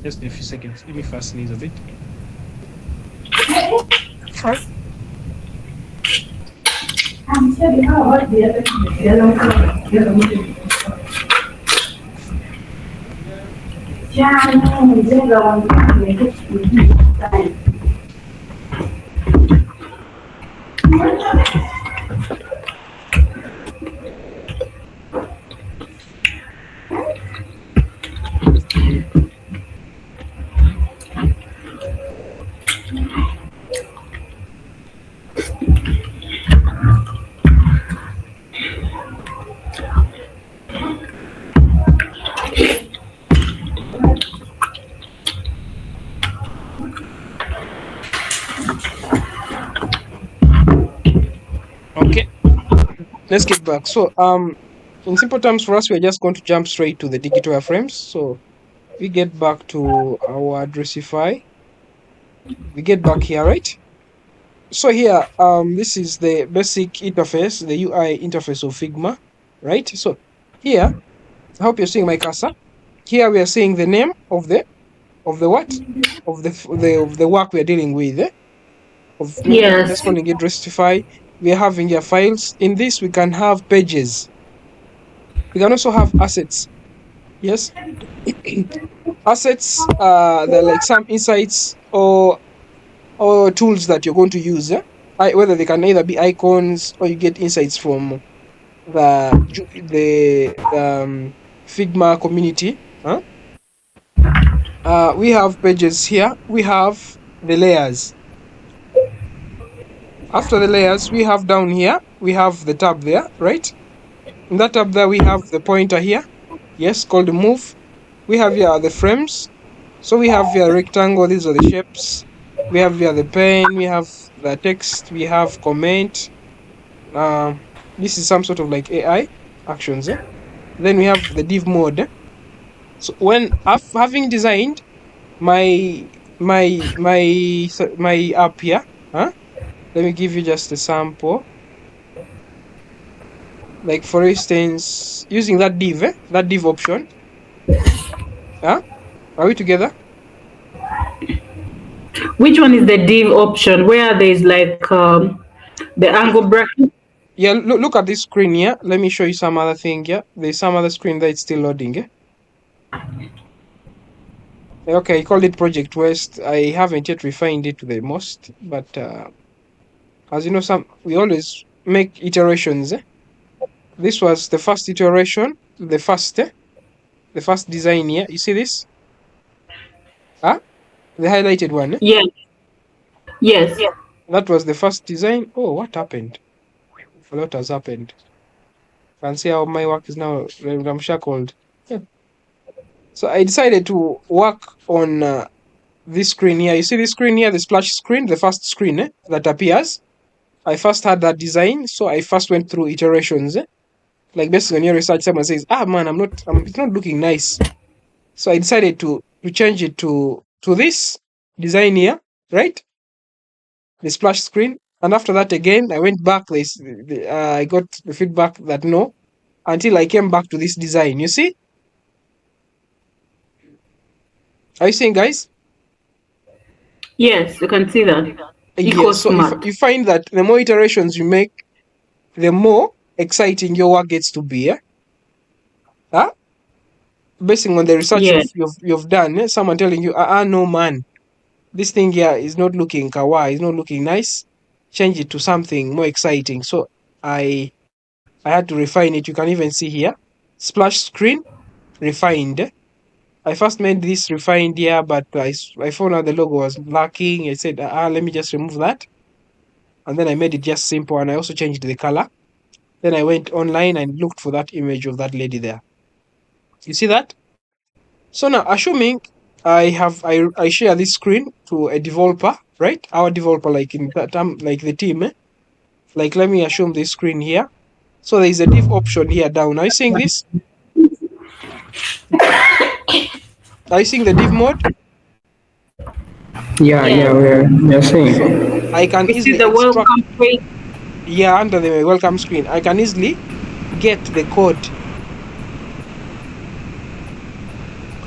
in a few seconds. Let me first sneeze a bit. Okay, let's get back. So in simple terms, for us, we're just going to jump straight to the digital wireframes. So we get back to our Dressify. We get back here, right? So here, this is the basic interface, the UI interface of Figma, right? So here, I hope you're seeing my cursor. Here we are seeing the name of the what? Of the work we are dealing with. Yes. Just calling it Dressify. We are having here files. In this, we can have pages. We can also have assets. Yes. Assets, they're like some insights or tools that you're going to use. Whether they can either be icons or you get insights from the Figma community. We have pages here. We have the layers. After the layers, we have down here, we have the tab there, right? In that tab there, we have the pointer here. Yes, called move. We have here the frames. So we have here rectangle, these are the shapes. We have here the pen, we have the text, we have comment. This is some sort of like AI actions. Then we have the div mode. So when having designed my app here, let me give you just a sample. Like for instance, using that div option. Are we together? Which one is the div option? Where there's like the angle bracket? Yeah, look at this screen here. Let me show you some other thing here. There's some other screen that it's still loading. Okay, I called it Project West. I haven't yet refined it to the most, but as you know, we always make iterations. This was the first iteration, the first design here. You see this? The highlighted one. Yes. Yes. That was the first design. Oh, what happened? A lot has happened. Can see how my work is now ramshackled. Yeah. So I decided to work on this screen here. You see this screen here, the splash screen, the first screen that appears. I first had that design, so I first went through iterations. Like basically on your research, someone says, it's not looking nice. So I decided to change it to this design here, right? The splash screen. And after that again, I went back, I got the feedback that no, until I came back to this design. You see? Are you seeing, guys? Yes, you can see that. Yes. So if you find that the more iterations you make, the more exciting your work gets to be. Basing on the research you've done, someone telling you, no man, this thing here is not looking kawaii, it's not looking nice. Change it to something more exciting. So I I had to refine it. You can even see here, splash screen, refined. I first made this refined here, but I found out the logo was lacking. I said, let me just remove that. And then I made it just simple, and I also changed the color. Then I went online and looked for that image of that lady there. You see that? So now, assuming I share this screen to a developer, right? Our developer, like in that like the team, like let me assume this screen here. So there is a div option here down. Are you seeing this? Are you seeing the div mode? Yeah, Yes. we're seeing. So I can We see easily the extract. welcome page. Yeah, under the welcome screen, I can easily get the code.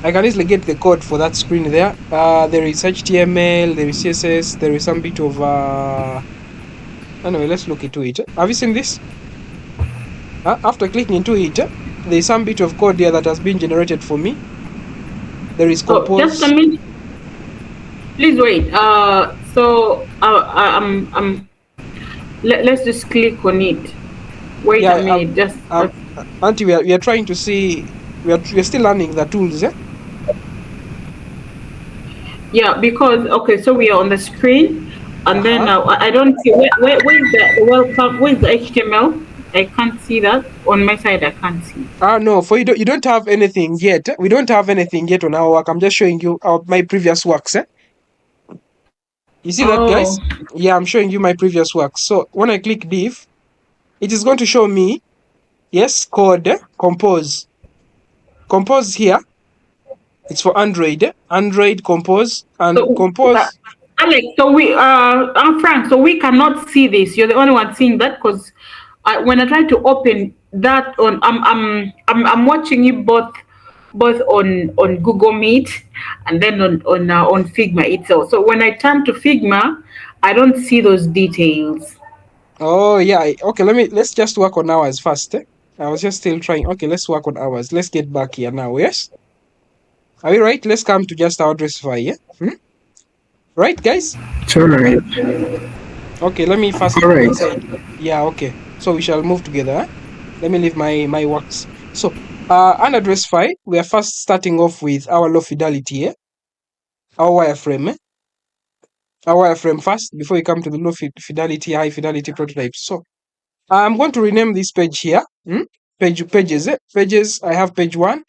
I can easily get the code for that screen there. There is HTML, there is CSS, there is some bit of anyway, let's look into it. Have you seen this? After clicking into it, there is some bit of code here that has been generated for me. There is So compose. just a minute. Please wait. Let's just click on it. Wait a minute. Just Auntie, we are trying to see. We are still learning the tools. yeah, because okay, so we are on the screen, and then I don't see where's the welcome. Where's the HTML? I can't see that on my side. I can't see. No, for you don't have anything yet. We don't have anything yet on our work. I'm just showing you my previous works. You see that, guys? Yeah, I'm showing you my previous work. So when I click div, it is going to show me, yes, code, compose. Compose here, it's for Android. Android compose and So, compose. Alex, so I'm Frank. So we cannot see this. You're the only one seeing that because when I try to open that on, I'm watching you both on Google Meet and then on Figma itself. So when I turn to Figma, I don't see those details. Oh yeah, okay. Let's just work on ours first. I was just still trying. Okay, let's work on ours. Let's get back here now. Yes, are we right? Let's come to just our Dressify. Yeah, right, guys. It's alright. Okay, let me first Alright. inside. Yeah, okay. So we shall move together. Let me leave my works. So under Dressify, we are first starting off with our low fidelity. Our wireframe. Our wireframe first before we come to the low fidelity, high fidelity prototypes. So I'm going to rename this page here. Pages. Pages. I have page 1.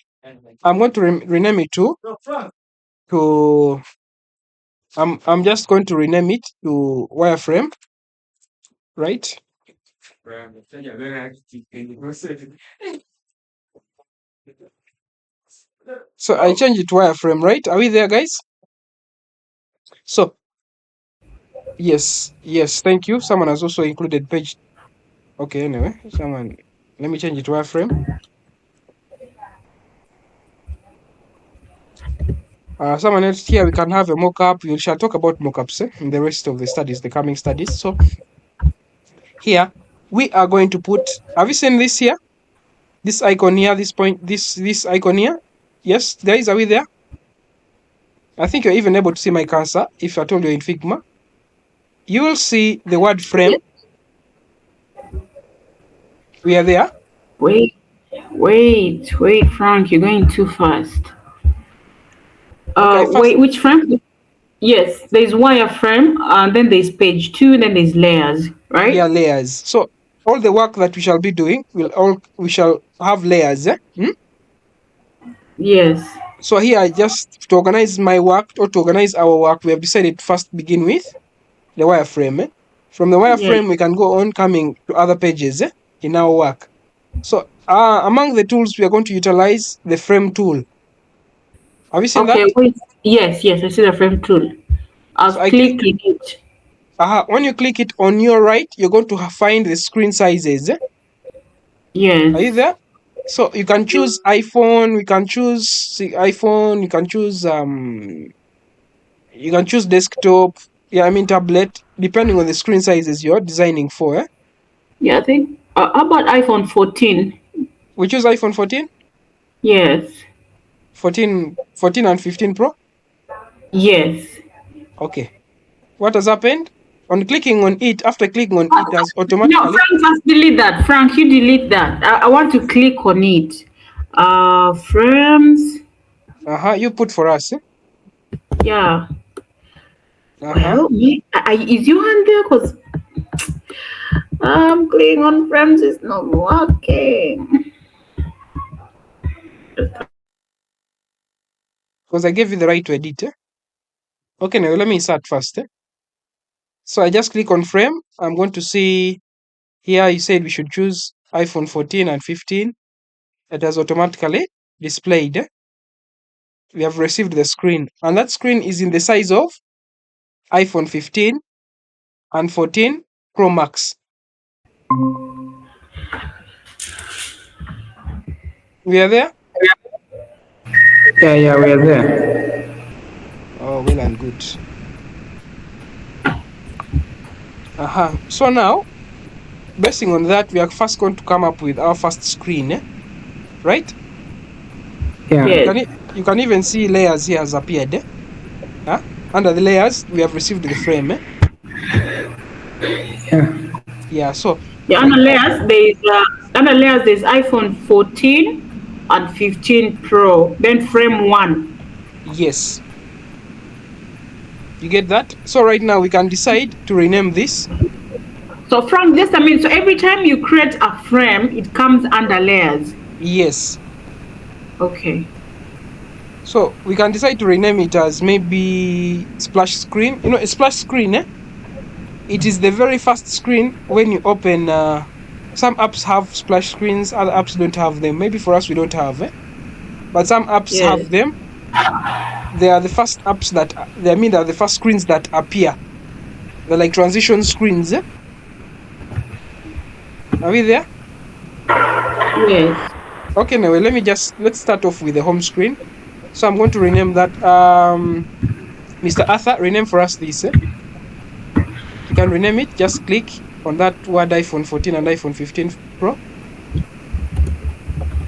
I'm going to rename it to. I'm just going to rename it to wireframe, right? So I change it to wireframe, right? Are we there, guys? So yes, thank you. Someone has also included page. Okay, anyway, let me change it to wireframe. Someone else here, we can have a mock-up. We shall talk about mock-ups in the rest of the studies, the coming studies. So here we are going to put. Have you seen this here? This icon here, this icon here. Yes, guys, are we there? I think you're even able to see my cursor. If I told you in Figma, you will see the word frame. We are there. Wait, Frank, you're going too fast. Okay, wait, which frame? Yes, there's wireframe, and then there's page 2, and then there's layers, right? Yeah, layers. So all the work that we shall be doing we shall have layers. Yes. So here, just to organize my work or to organize our work, we have decided to first begin with the wireframe. From the wireframe, we can go on coming to other pages in our work. So among the tools, we are going to utilize the frame tool. Have you seen that? Wait. Yes, I see the frame tool. I've clicked it. When you click it on your right, you're going to find the screen sizes. Yes. Are you there? So you can choose iPhone. We can choose iPhone. You can choose desktop. Yeah, I mean tablet, depending on the screen sizes you're designing for. Yeah, I think. How about iPhone 14? We choose iPhone 14. Yes. 14 and 15 Pro. Yes. Okay. What has happened? On clicking on it, after clicking on it, has No, automatically. Frank, just delete that. Frank, you delete that. I want to click on it. Frames. You put for us. Yeah. Uh-huh. Well, me, is your hand there? Because I'm clicking on frames. It's not working. Because I gave you the right to edit. Okay, now let me insert first. So I just click on frame. I'm going to see here you said we should choose iPhone 14 and 15. It has automatically displayed. We have received the screen, and that screen is in the size of iPhone 15 and 14 Pro Max. We are there? Yeah, we are there. Oh, well and good. So now, basing on that, we are first going to come up with our first screen, right? Yeah. Yes. You can even see layers here has appeared. Under the layers, we have received the frame. Yeah. Yeah, so The under layers there's iPhone 14 and 15 Pro. Then frame 1. yes. You get that? So right now we can decide to rename this. So Frank, just a minute. So every time you create a frame, it comes under layers. Yes. Okay. So we can decide to rename it as maybe splash screen. You know, a splash screen, it is the very first screen when you open. Some apps have splash screens, other apps don't have them. Maybe for us we don't have, but some apps have them. They are the first apps they are the first screens that appear. They're like transition screens. Are we there? Yes. Okay, now let's start off with the home screen. So I'm going to rename that Mr. Arthur, rename for us this. You can rename it, just click on that word iPhone 14 and iPhone 15 Pro.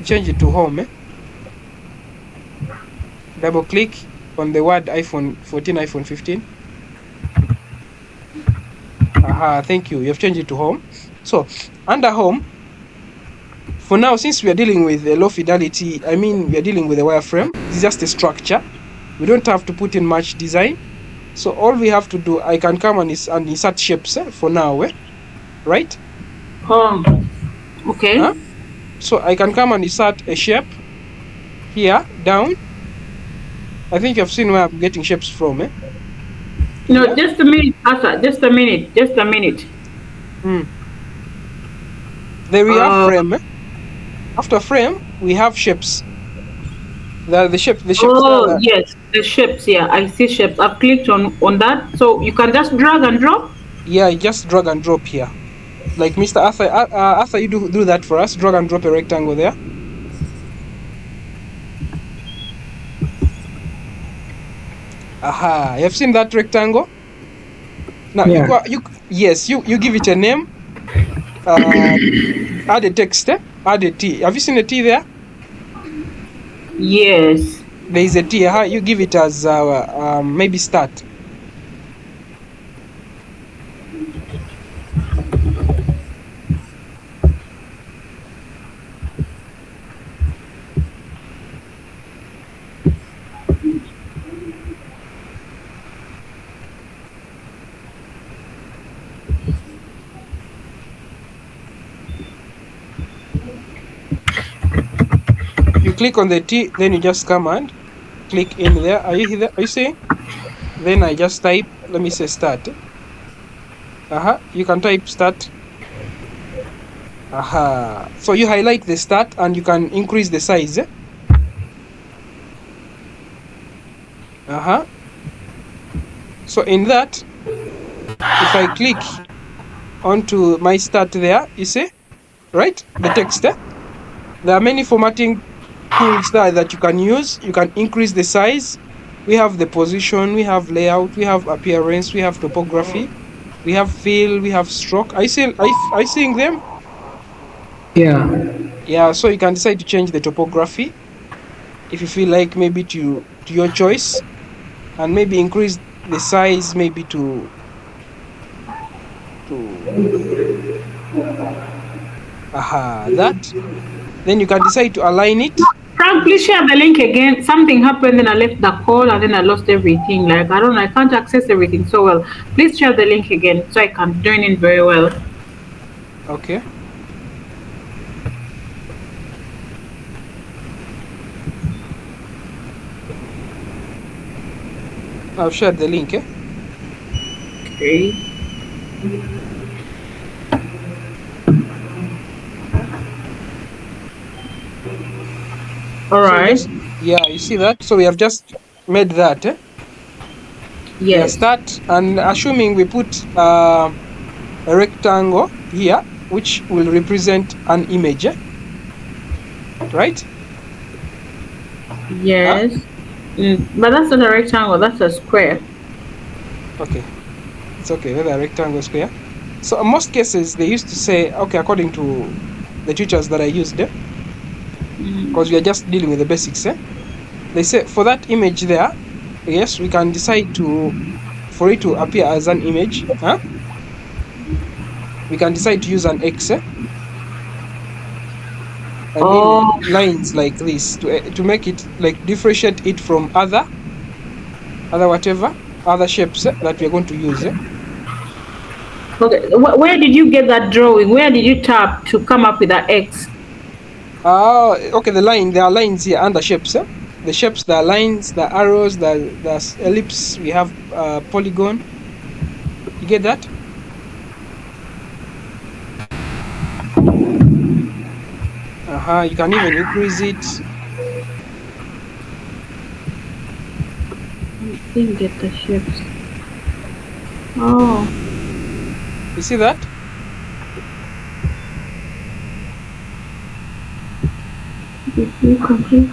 Change it to home. Double click on the word iPhone 14, iPhone 15. Thank you. You have changed it to home. So under home, for now, since we are dealing with a low fidelity, we are dealing with a wireframe. It's just a structure. We don't have to put in much design. So all we have to do, I can come and insert shapes for now, right? Okay. So I can come and insert a shape here down. I think you have seen where I'm getting shapes from, No, yeah? Just a minute, Arthur. Just a minute. There we have frame. After frame, we have shapes. The shapes. Oh, yes, the shapes. Yeah, I see shapes. I've clicked on that. So you can just drag and drop? Yeah, just drag and drop here. Like Mr. Arthur, Arthur, you do that for us. Drag and drop a rectangle there. You have seen that rectangle? Now, yeah. you give it a name. Add a text, add a T. Have you seen a T there? Yes. There is a T. You give it as maybe start. You click on the T, then you just come and click in there. Are you here? Are you seeing? Then I just type, let me say start. You can type start. So you highlight the start and you can increase the size. So in that, if I click onto my start there, you see, right? The text. There are many formatting tools there that you can use. You can increase the size. We have the position, we have layout, we have appearance, we have topography, we have fill, we have stroke. Are you seeing them? Yeah, so you can decide to change the topography if you feel like, maybe to your choice, and maybe increase the size maybe to to that. Then you can decide to align it. Frank, please share the link again. Something happened, then I left the call, and then I lost everything. Like, I don't know, I can't access everything so well. Please share the link again so I can join in very well. Okay. I've shared the link. Okay. All right. So you see that? So we have just made that. Yes. Start, and assuming we put a rectangle here, which will represent an image, right? Yes. But that's not a rectangle, that's a square. Okay. It's okay, whether a rectangle or square. So in most cases, they used to say, okay, according to the teachers that I used, because we are just dealing with the basics, they say for that image there, yes, we can decide for it to appear as an image, we can decide to use an X, and then lines like this to make it, like, differentiate it from other shapes that we are going to use. Okay, where did you get that drawing? Where did you tap to come up with that X? Okay, there are lines here under shapes. The shapes, there are lines, the arrows, the ellipse, we have polygon. You get that? You can even increase it. I didn't get the shapes. Oh. You see that? Complete.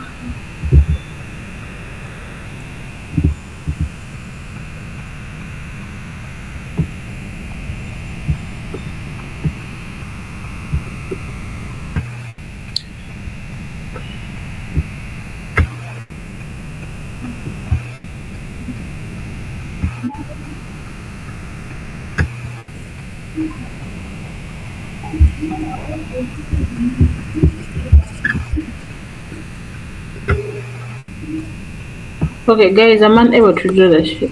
Okay, guys, I'm unable to do that shit.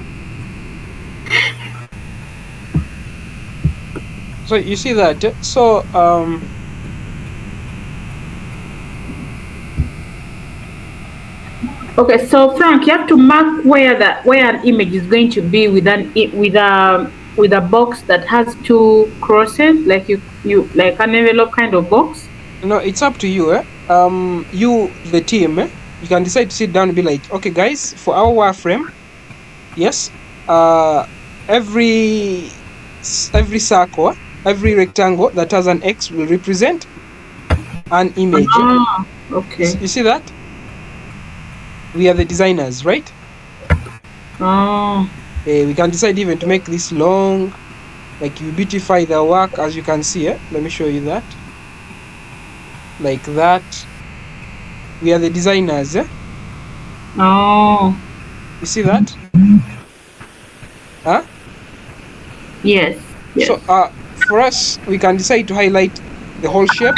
So you see that? So okay, so Frank, you have to mark where an image is going to be with a box that has two crosses, like you like an envelope kind of box. No, it's up to you. You, the team, you can decide to sit down and be like, okay, guys, for our wireframe, yes, every circle, every rectangle that has an X will represent an image. Okay. You see that? We are the designers, right? We can decide even to make this long, like you beautify the work, as you can see. Let me show you that. Like that. We are the designers. You see that? Yes. So for us, we can decide to highlight the whole shape.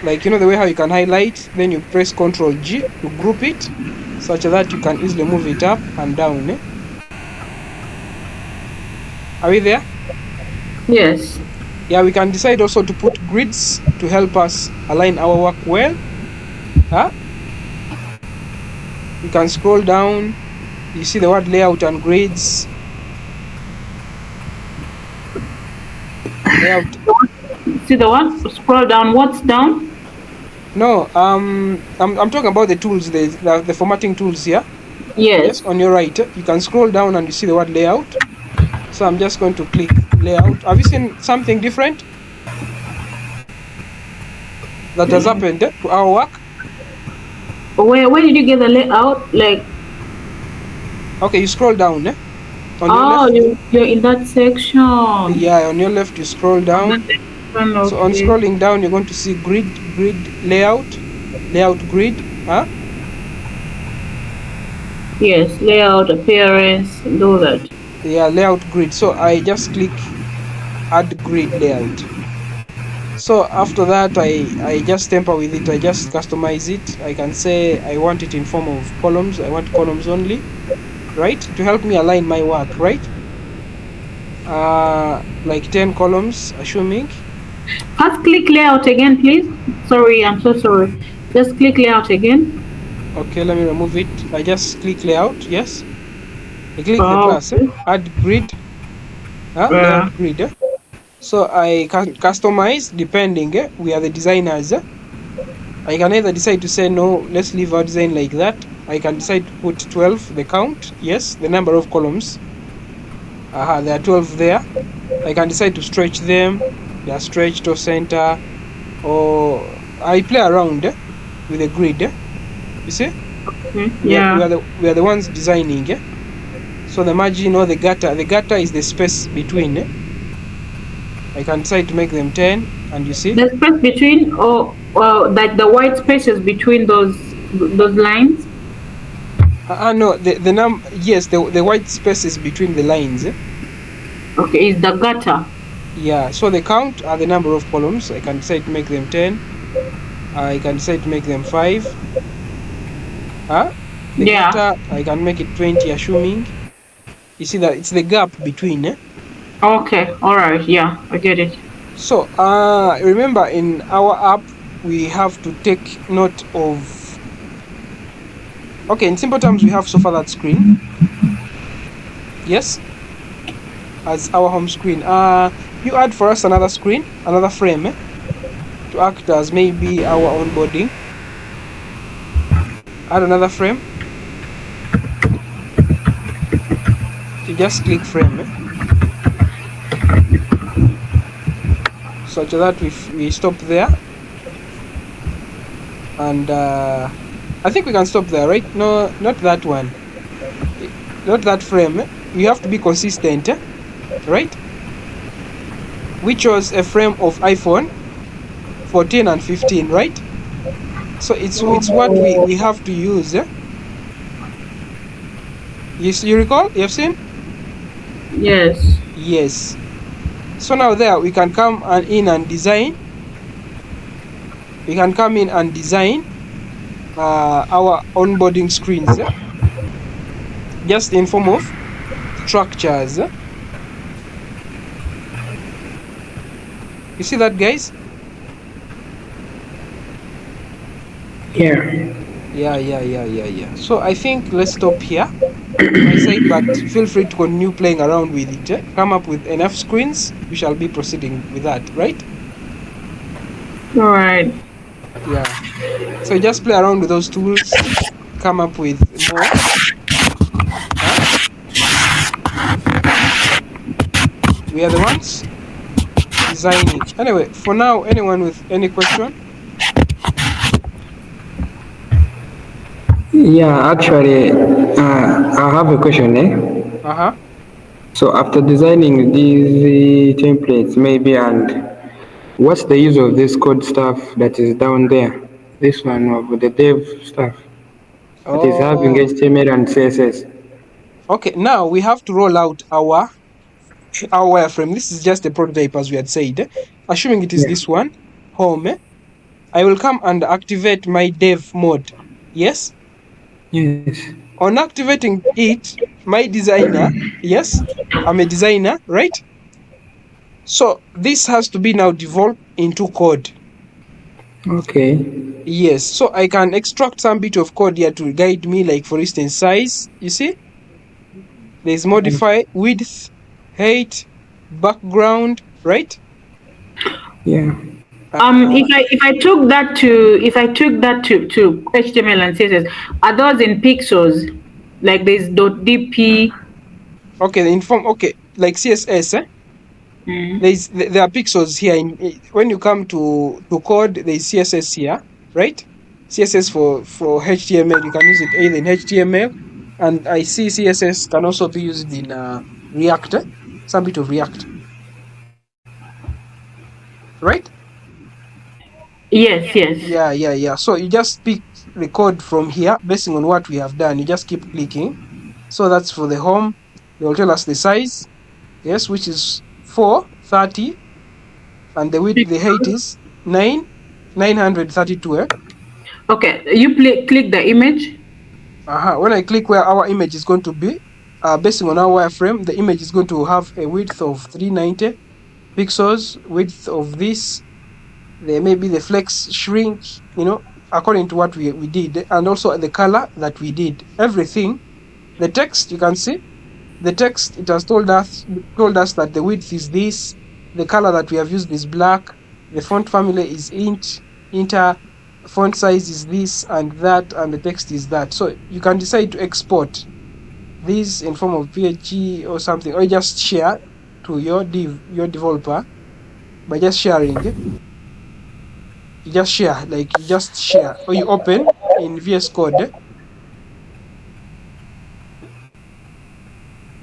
Like, you know, the way how you can highlight, then you press Ctrl G to group it, such that you can easily move it up and down. Are we there? Yes. Yeah, we can decide also to put grids to help us align our work well. You can scroll down, you see the word layout and grids. Layout. See the one? Scroll down. What's down? No, I'm talking about the tools, the formatting tools here. Yes. On your right, you can scroll down and you see the word layout. So I'm just going to click layout. Have you seen something different that has happened to our work? Where did you get the layout? Like, okay, you scroll down. You're in that section. Yeah, on your left you scroll down. Okay. So on scrolling down, you're going to see grid layout grid. Yes, layout, appearance, and all that. Yeah, layout grid. So I just click add grid layout. So after that, I just temper with it. I just customize it. I can say I want it in form of columns. I want columns only, right? To help me align my work, right? Like 10 columns, assuming. Just click layout again, please. Sorry, I'm so sorry. Just click layout again. Okay, let me remove it. I just click layout, yes. I click the plus, add grid, layout grid. So I can customize depending, we are the designers. I can either decide to say, no, let's leave our design like that. I can decide to put 12, the count, yes, the number of columns. There are 12 there. I can decide to stretch them. They are stretched or center, or I play around with the grid. You see? Yeah. We are the ones designing. So the margin or the gutter is the space between. I can decide to make them 10, and you see? The space between, or like the white spaces between those lines? No, yes, the white spaces between the lines. Okay, is the gutter. Yeah, so the count are the number of columns. I can decide to make them 10. I can decide to make them 5. The gutter, I can make it 20, assuming. You see that it's the gap between. Okay, alright, yeah, I get it. So, remember in our app, we have to take note of... Okay, in simple terms, we have so far that screen. Yes? As our home screen. You add for us another screen, another frame, to act as maybe our onboarding. Add another frame. You just click frame. Such that we stop there. And I think we can stop there, right? No, not that one. Not that frame. You have to be consistent, right? We chose a frame of iPhone 14 and 15, right? So it's what we have to use. You recall? You have seen? Yes. Yes. So now there we can come in and design. We can come in and design our onboarding screens, just in form of structures. You see that, guys? Yeah. Yeah. So I think let's stop here on my side, but feel free to continue playing around with it. Come up with enough screens, we shall be proceeding with that, right? Alright. Yeah. So just play around with those tools, come up with more. We are the ones designing. Anyway, for now, anyone with any question? Yeah, actually, I have a question, eh? So after designing these templates, maybe, and what's the use of this code stuff that is down there? This one of the dev stuff that is having HTML and CSS. Okay, now we have to roll out our wireframe. This is just a prototype, as we had said. Assuming it is this one, home. I will come and activate my dev mode. Yes? Yes. On activating it, my designer, yes, I'm a designer, right? So this has to be now developed into code. Okay. Yes, so I can extract some bit of code here to guide me, like for instance, size. You see? There's modify, width, height, background, right? Yeah. If I took that to HTML and CSS, are those in pixels? Like there's .dp. Okay, like CSS, there are pixels here. When you come to code, there's CSS here, right? CSS for HTML, you can use it either in HTML, and I see CSS can also be used in React, some bit of React, right? Yes. Yeah. So you just pick the code from here, based on what we have done. You just keep clicking. So that's for the home. They will tell us the size, yes, which is 4 30, and the width, the height is 932. Okay, you click the image. When I click where our image is going to be, based on our wireframe, the image is going to have a width of 390 pixels, width of this, there may be the flex shrink, according to what we did, and also the color that we did. Everything, the text, you can see, the text, it has told us that the width is this, the color that we have used is black, the font family is inter, font size is this and that, and the text is that. So you can decide to export this in form of PNG or something, or just share to your developer by just sharing. You just share, or you open in VS Code.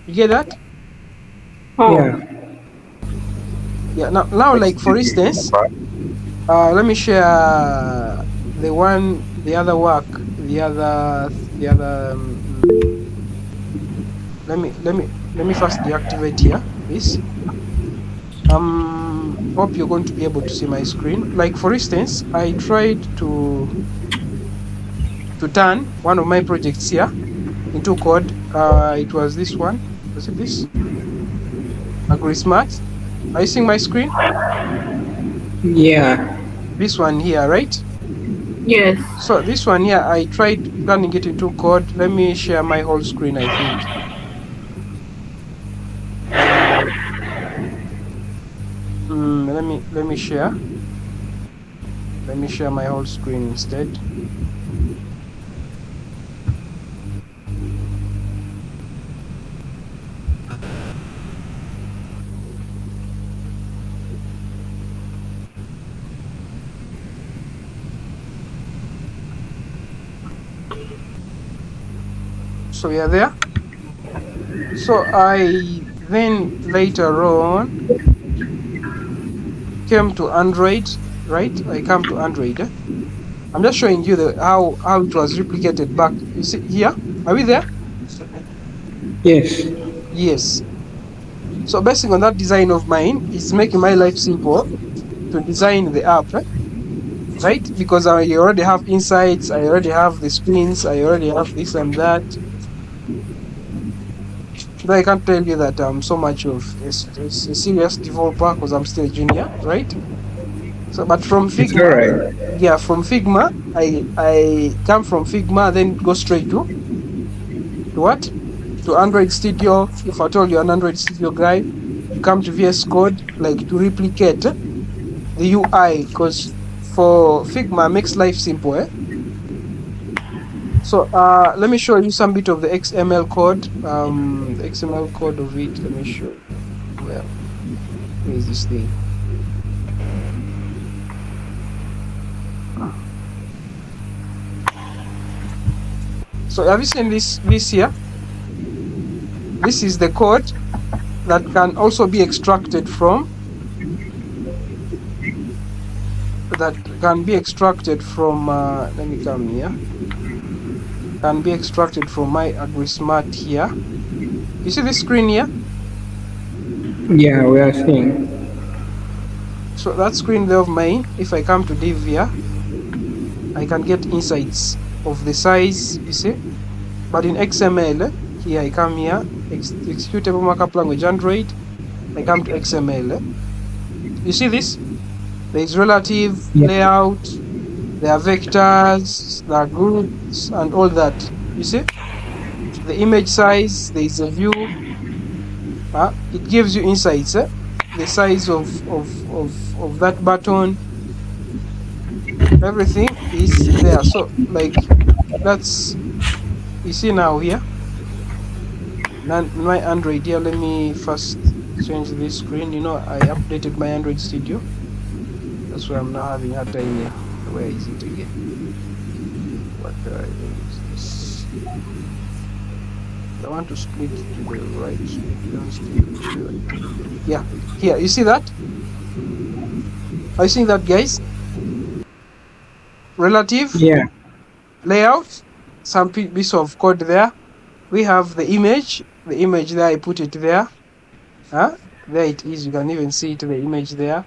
You get that? Oh. Yeah. Now, like for instance, let me share the other work. Let me first deactivate here this. Hope you're going to be able to see my screen. Like for instance, I tried to turn one of my projects here into code. It was this one. Was it this? AgriSmart. Are you seeing my screen? Yeah. This one here, right? Yes. So this one here, I tried turning it into code. Let me share my whole screen, I think. Let me share. Let me share my whole screen instead. So we are there. So I then later on came to Android, right? I come to Android. I'm just showing you how it was replicated back. You see here? Are we there? Yes. Yes. So based on that design of mine, it's making my life simple to design the app, right? Because I already have insights, I already have the screens, I already have this and that. But I can't tell you that I'm so much of a serious developer because I'm still a junior, right? So, but from Figma, yeah, from Figma, I come from Figma, then go straight to what? To Android Studio. If I told you an Android Studio guy, you come to VS Code, like to replicate the UI, because for Figma makes life simple. So let me show you some bit of the XML code. The XML code of it. Let me show you. Where is this thing? So have you seen this here? This is the code that can also be extracted from. Let me come here. Can be extracted from my AgriSmart here. You see this screen here? Yeah, we are seeing. So that screen there of mine, if I come to div here, I can get insights of the size, you see. But in XML, here I come here, executable markup language Android, I come to XML. You see this? There is relative, layout, there are vectors, there are groups, and all that. You see? The image size, there is a view. It gives you insights, the size of that button. Everything is there. So like that's, you see now here. My Android here, let me first change this screen. I updated my Android Studio. That's why I'm now having a hard time here. Where is it again? What is this? I want to split to the right. Yeah, here. You see that? Are you seeing that, guys? Relative. Yeah. Layout. Some piece of code there. We have the image. The image there, I put it there. There it is. You can even see it, the image there.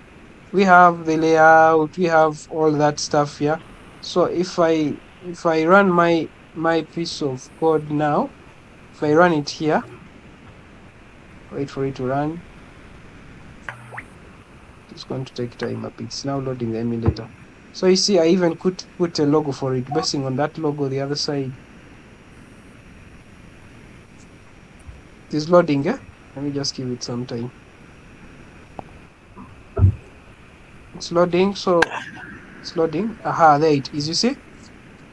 We have the layout. We have all that stuff here. So if I run my piece of code now, if I run it here, wait for it to run. It's going to take time a bit. It's now loading the emulator. So you see, I even put a logo for it, basing on that logo the other side. It is loading, eh? Let me just give it some time. It's loading, so it's loading. Aha, there it is. You see,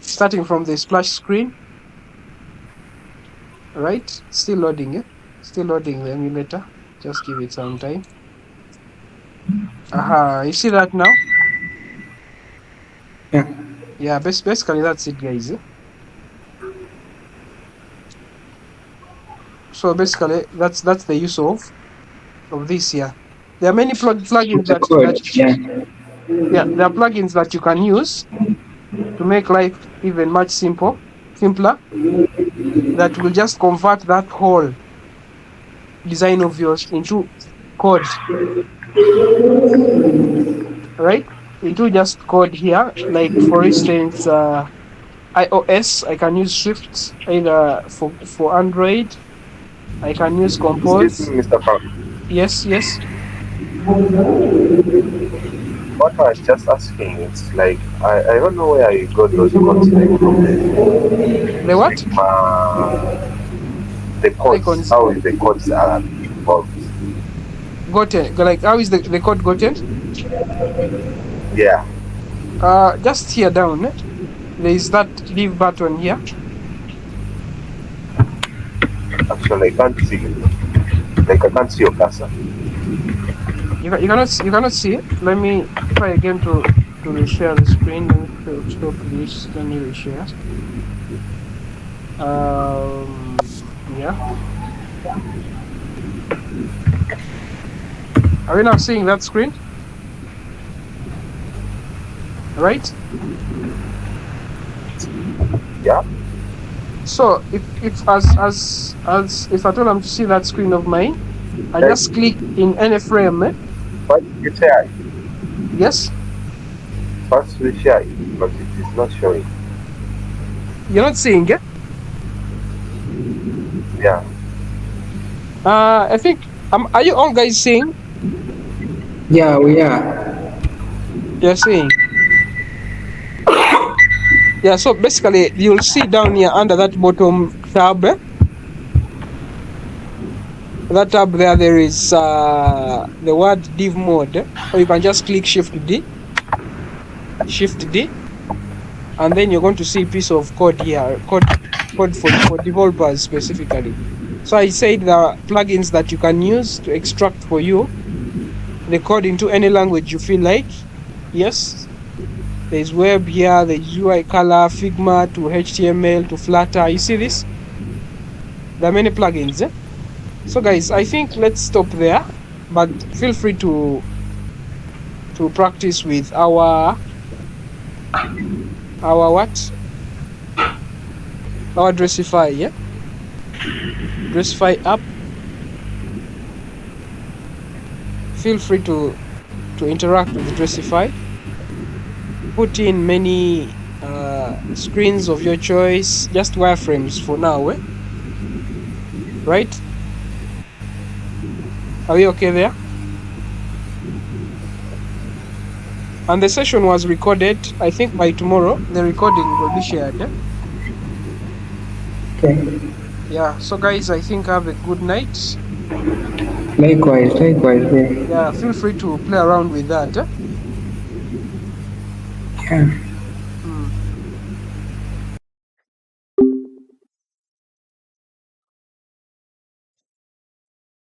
starting from the splash screen, right? Still loading, eh? Still loading the emulator. Just give it some time. Aha, you see that now? Yeah. Yeah, basically that's it, guys. Eh? So basically, that's the use of this here. There are many plugins The code. Yeah. there are plugins that you can use to make life even much simpler, that will just convert that whole design of yours into code, right? Into just code here. Like for instance, iOS, I can use Swift either for Android. I can use Compose. Excuse me, Mr. Frank. Yes. What I was just asking is like I don't know where you got those codes like from The what? The codes. Icons. How is the codes are involved? Gotten. Like how is the code gotten? Yeah. Just here down. There is that leave button here. Actually, I can't see it. Like I can't see your cursor. You cannot see it. Let me try again to reshare the screen. Let me stop this. Let me reshare. Yeah. Are we now seeing that screen? Right? Yeah. So if I told them to see that screen of mine, I just click in any frame. But you share it. Yes. First we share it, but it is not showing. You're not seeing it? Yeah. I think are you all guys seeing? Yeah, we are. You're seeing. Yeah, so basically you'll see down here under that bottom tab. That tab there is the word div mode, or you can just click Shift D, and then you're going to see a piece of code here, code for developers specifically. So I said the plugins that you can use to extract for you the code into any language you feel like. Yes, there's web here, there's UI color, Figma to HTML to Flutter. You see this? There are many plugins. So guys, I think let's stop there, but feel free to practice with our what? Our Dressify, yeah? Dressify app. Feel free to interact with Dressify. Put in many screens of your choice, just wireframes for now, right? Are we okay there? And the session was recorded. I think by tomorrow the recording will be shared. Okay. Yeah, so guys, I think have a good night. Likewise, bro. Yeah, feel free to play around with that. Yeah.